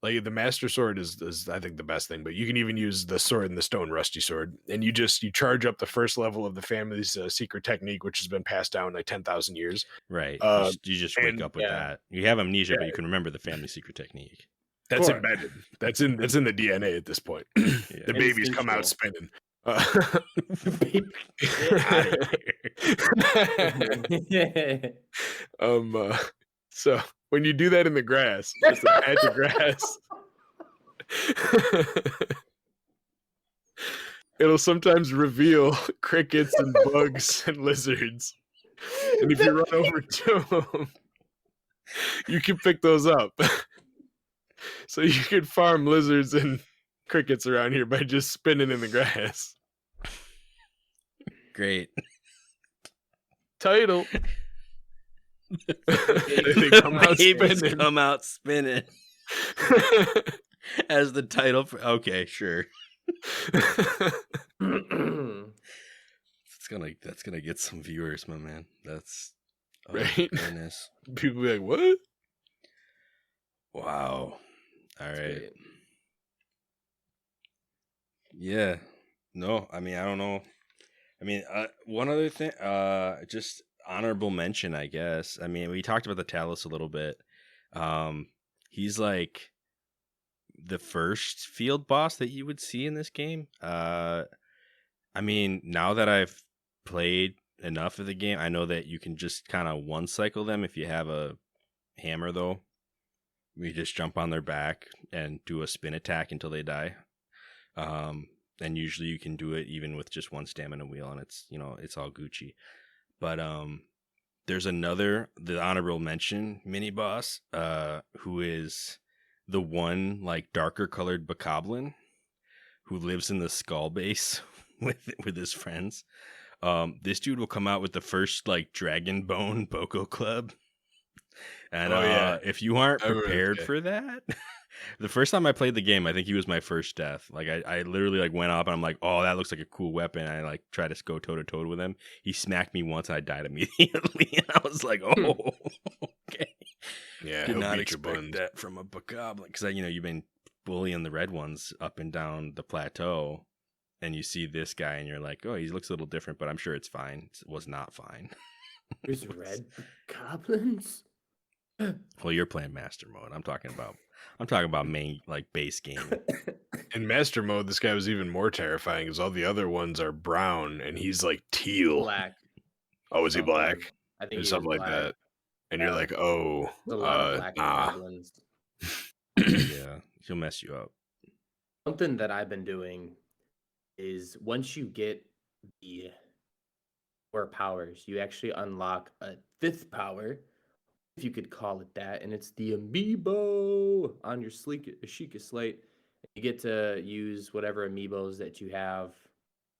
like the Master Sword is I think the best thing, but you can even use the sword and the Stone Rusty Sword, and you charge up the first level of the family's secret technique, which has been passed down like 10,000 years. Right. Uh, You just wake and- up with yeah. that. You have amnesia, but you can remember the family secret technique. That's Sure. embedded. That's in the DNA at this point. The babies come out spinning. Get out of here. So when you do that in the grass, just a patch of grass, it'll sometimes reveal crickets and bugs and lizards. And if you run over to them, you can pick those up. So you can farm lizards and crickets around here by just spinning in the grass. Great. Title. They Come out spinning. As the title for, okay, sure. That's gonna get some viewers, my man. That's Right? Goodness. People be like, what? Wow. All right. Great. Yeah. No, I mean, I don't know. I mean, one other thing, just honorable mention, I guess. I mean, we talked about the Talus a little bit. He's like the first field boss that you would see in this game. I mean, now that I've played enough of the game, I know that you can just kind of one cycle them if you have a hammer, though. You just jump on their back and do a spin attack until they die. And usually you can do it even with just one stamina wheel, and it's all Gucci. But there's the honorable mention mini boss, who is the one like darker colored bokoblin who lives in the skull base with his friends. This dude will come out with the first like dragon bone Boko Club. And if you aren't prepared for that, the first time I played the game, I think he was my first death. Like I literally like went up and I'm like, oh, that looks like a cool weapon. I like tried to go toe to toe with him. He smacked me once. I died immediately, and I was like, oh, okay. Yeah, Did not expect that from a bokoblin, because you've been bullying the red ones up and down the plateau, and you see this guy, and you're like, oh, he looks a little different, but I'm sure it's fine. It was not fine. There's red goblins. Well, you're playing master mode. I'm talking about main like base game. In master mode, this guy was even more terrifying because all the other ones are brown and he's like teal. Black. Oh, is he black? I think Or he something was like black. that. And you're like, oh, There's a lot of black nah. goblins. Yeah, he'll mess you up. Something that I've been doing is once you get the 4 powers. You actually unlock a 5th power, if you could call it that, and it's the amiibo on your Sheikah slate. You get to use whatever amiibos that you have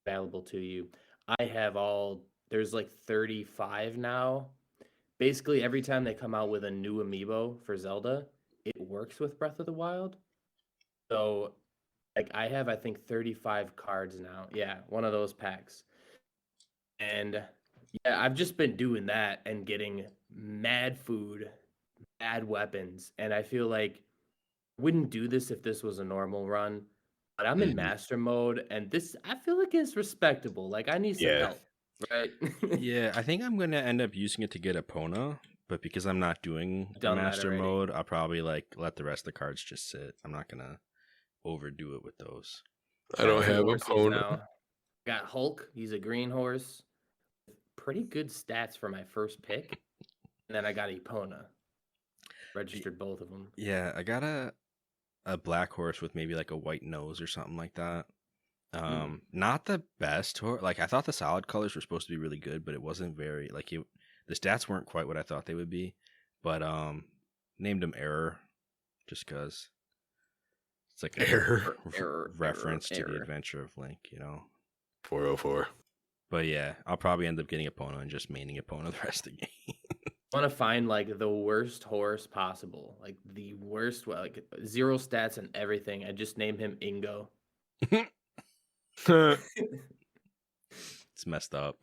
available to you. There's like 35 now. Basically, every time they come out with a new amiibo for Zelda, it works with Breath of the Wild. So, like, I have, I think, 35 cards now. Yeah, one of those packs. And yeah, I've just been doing that and getting mad food, mad weapons. And I feel like I wouldn't do this if this was a normal run. But I'm in master mode, and this I feel like it's respectable. Like I need some help, right? Yeah, I think I'm gonna end up using it to get Epona, but because I'm not doing the master mode, I'll probably like let the rest of the cards just sit. I'm not gonna overdo it with those. I don't have Epona. Got Hulk. He's a green horse. Pretty good stats for my first pick. And then I got Epona. Registered both of them. Yeah, I got a black horse with maybe like a white nose or something like that. Not the best horse. Like I thought the solid colors were supposed to be really good, but it wasn't very like the stats weren't quite what I thought they would be. But named him Error just because it's like a reference to the adventure of Link, 404. But yeah, I'll probably end up getting Epona and just maining Epona the rest of the game. I want to find like the worst horse possible, like the worst, like 0 stats and everything. I just name him Ingo. It's messed up.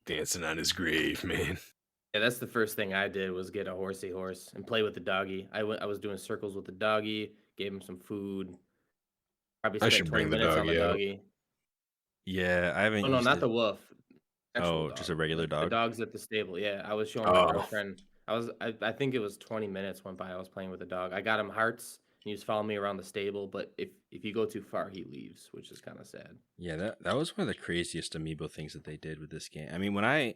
Dancing on his grave, man. Yeah, that's the first thing I did was get a horsey horse and play with the doggy. I was doing circles with the doggy, gave him some food. Probably spent 20 minutes on the doggy. Yeah, I haven't. Oh no, not the wolf. Oh, just a regular dog. The dog's at the stable. Yeah, I was showing my girlfriend. I think it was 20 minutes went by. I was playing with the dog. I got him hearts. He was following me around the stable, but if you go too far, he leaves, which is kind of sad. Yeah, that was one of the craziest amiibo things that they did with this game. I mean, when I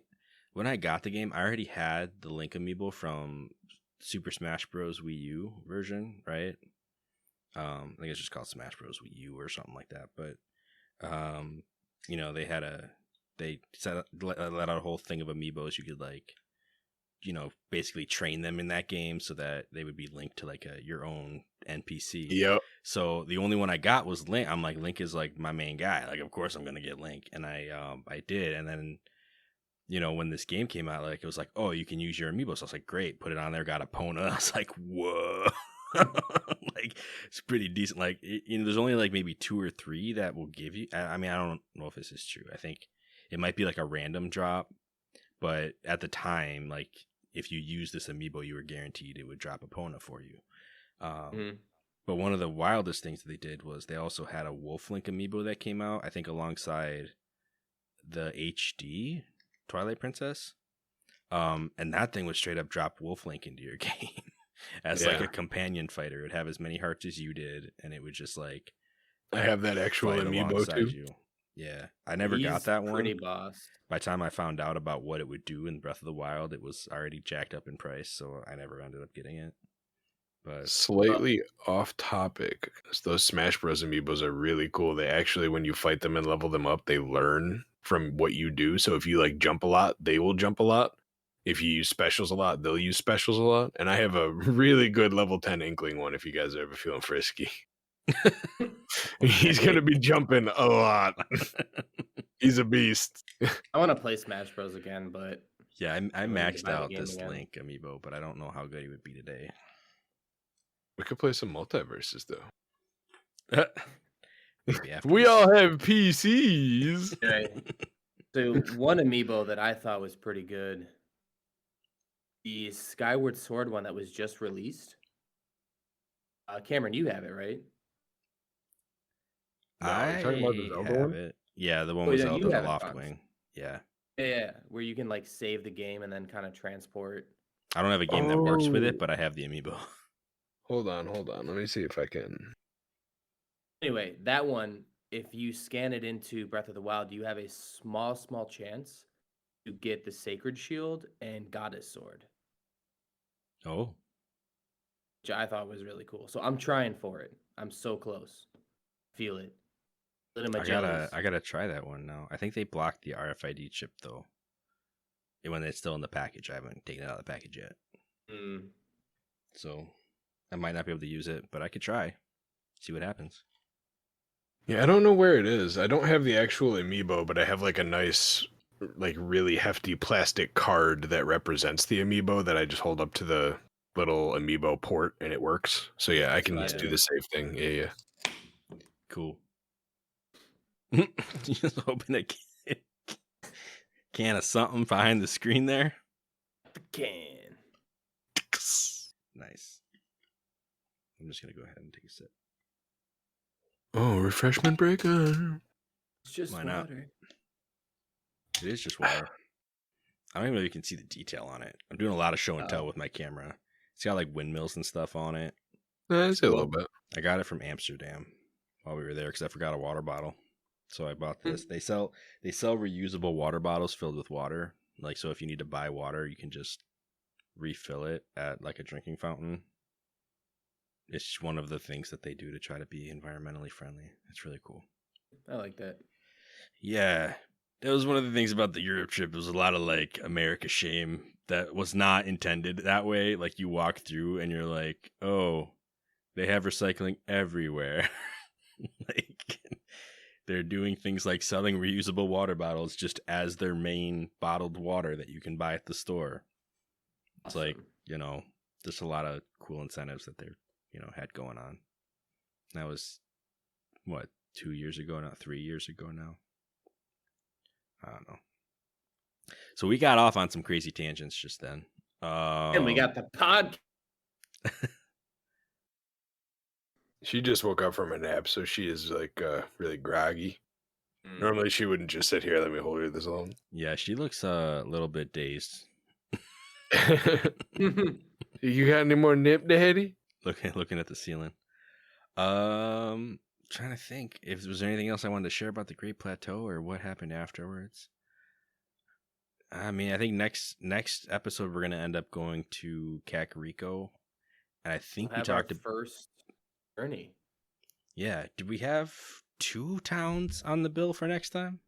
got the game, I already had the Link amiibo from Super Smash Bros. Wii U version, right? I think it's just called Smash Bros. Wii U or something like that. But they let out a whole thing of amiibos. You could like, basically train them in that game so that they would be linked to like your own NPC. Yep. So the only one I got was Link. I'm like, Link is like my main guy. Like, of course I'm gonna get Link, and I did. And then, when this game came out, like it was like, oh, you can use your amiibo. So I was like, great, put it on there. Got Epona. I was like, whoa. Like it's pretty decent. Like there's only like maybe 2 or 3 that will give you. I mean, I don't know if this is true. I think it might be like a random drop, but at the time, like if you use this amiibo, you were guaranteed it would drop Epona for you. But one of the wildest things that they did was they also had a Wolf Link amiibo that came out, I think, alongside the HD Twilight Princess. And that thing would straight up drop Wolf Link into your game. As like a companion fighter. It would have as many hearts as you did, and it would just like I have that actual amiibo too. You. Yeah, I never got that one. Pretty boss. By the time I found out about what it would do in Breath of the Wild, it was already jacked up in price, so I never ended up getting it. But slightly off topic, those Smash Bros. Amiibos are really cool. They actually, when you fight them and level them up, they learn from what you do. So if you like jump a lot, they will jump a lot. If you use specials a lot, they'll use specials a lot. And I have a really good level 10 Inkling one if you guys are ever feeling frisky. He's going to be jumping a lot. He's a beast. I want to play Smash Bros. Again, but... Yeah, I maxed out this Link amiibo, but I don't know how good he would be today. We could play some multiverses, though. We all have PCs. Right. So one amiibo that I thought was pretty good, the Skyward Sword one that was just released. Cameron, you have it, right? No, I talking about the Zelda one? It. Yeah, the one with Zelda, the Loftwing. Yeah. Yeah, where you can like save the game and then kind of transport. I don't have a game that works with it, but I have the amiibo. Hold on. Let me see if I can. Anyway, that one, if you scan it into Breath of the Wild, you have a small chance to get the Sacred Shield and Goddess Sword. Oh. Which I thought was really cool. So I'm trying for it. I'm so close. Feel it. my I gotta try that one now. I think they blocked the RFID chip though. When it's still in the package, I haven't taken it out of the package yet. So I might not be able to use it, but I could try. See what happens. Yeah, I don't know where it is. I don't have the actual amiibo, but I have like a nice, like really hefty plastic card that represents the amiibo that I just hold up to the little amiibo port and it works. So yeah, I can just do the safe thing. Yeah. Cool. Just open a can of something behind the screen there. The can. Nice. I'm just gonna go ahead and take a sip. Oh, refreshment break. It's just Why not? water. It is just water. I don't even know if you can see the detail on it. I'm doing a lot of show and tell with my camera. It's got like windmills and stuff on it. I see a little bit. I got it from Amsterdam while we were there because I forgot a water bottle. So I bought this. They sell reusable water bottles filled with water. Like, so if you need to buy water, you can just refill it at like a drinking fountain. It's one of the things that they do to try to be environmentally friendly. It's really cool. I like that. Yeah. It was one of the things about the Europe trip. It was a lot of like America shame that was not intended that way. Like you walk through and you're like, oh, they have recycling everywhere. Like they're doing things like selling reusable water bottles just as their main bottled water that you can buy at the store. It's like, just a lot of cool incentives that they're, had going on. That was, 2 years ago now, 3 years ago now. I don't know. So we got off on some crazy tangents just then. And we got the pod. She just woke up from a nap, so she is like really groggy. Normally she wouldn't just sit here. Let me hold her this long. Yeah, she looks a little bit dazed. You got any more nip, Daddy? Looking at the ceiling. Trying to think if there was anything else I wanted to share about the Great Plateau or what happened afterwards. I mean, I think next episode we're gonna end up going to Kakariko, and I think we talked about first journey. Yeah, did we have 2 towns on the bill for next time?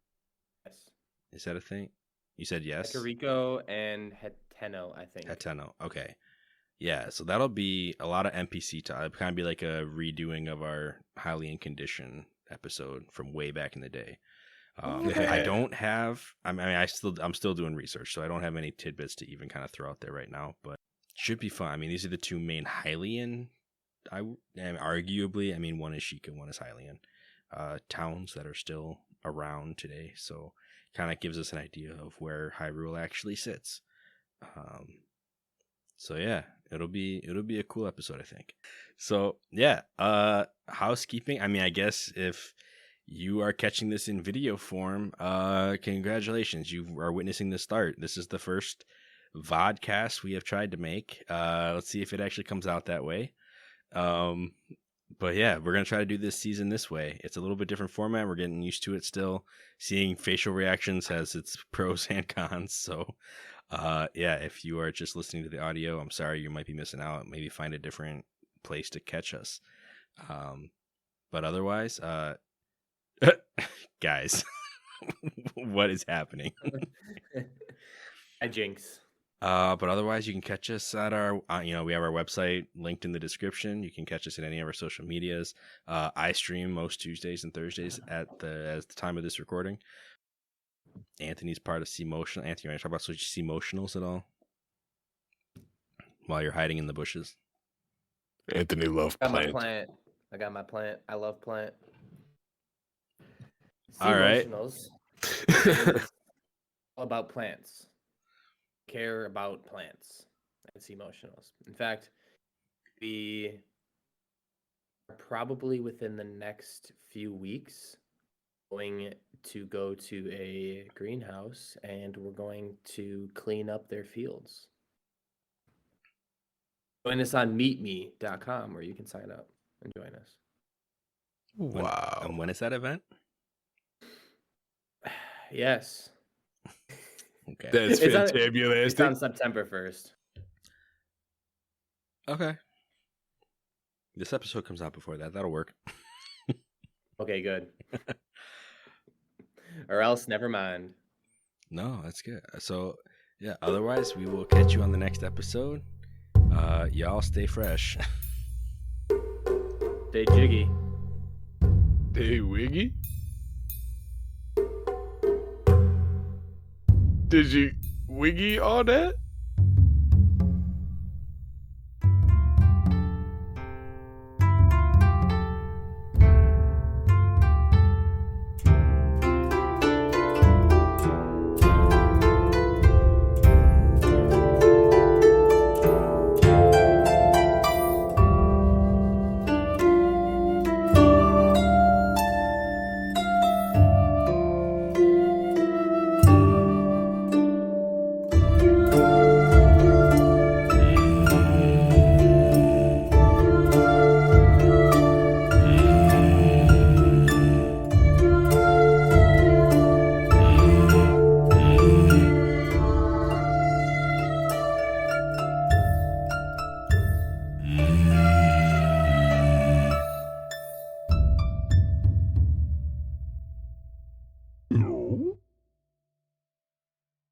Yes. Is that a thing? You said yes. Kakariko and Hateno, I think. Hateno, okay. Yeah, so that'll be a lot of NPC time. It'll kind of be like a redoing of our Highly in Condition episode from way back in the day. I don't have. I'm still doing research, so I don't have any tidbits to even kind of throw out there right now. But it should be fun. I mean, these are the 2 main Hylian. Arguably, one is Sheikah, one is Hylian. Towns that are still around today, so kind of gives us an idea of where Hyrule actually sits. So yeah, it'll be a cool episode, I think. So yeah, housekeeping. I guess if you are catching this in video form, congratulations, you are witnessing the start. This is the first vodcast we have tried to make. Let's see if it actually comes out that way. But yeah, we're gonna try to do this season this way. It's a little bit different format. We're getting used to it still. Seeing facial reactions has its pros and cons. So yeah, if you are just listening to the audio, I'm sorry, you might be missing out. Maybe find a different place to catch us. But otherwise, guys, what is happening? I jinx. But otherwise, you can catch us at our, we have our website linked in the description. You can catch us at any of our social medias. I stream most Tuesdays and Thursdays at the time of this recording. Anthony's part of C-Motional. Anthony, you want to talk about C-Motionals at all? While you're hiding in the bushes. Anthony loves plant. I got my plant. I love plant. All right. All about plants. Care about plants. And C-Motionals. In fact, we are probably within the next few weeks going to go to a greenhouse and we're going to clean up their fields. Join us on meetme.com where you can sign up and join us. Wow. And when is that event? Yes. Okay. That's fantabulous. It's on September 1st. Okay. This episode comes out before that. That'll work. Okay, good. Or else never mind. No, that's good. So, yeah, otherwise, we will catch you on the next episode. Y'all stay fresh. Stay jiggy. Stay wiggy? Did you wiggy all that?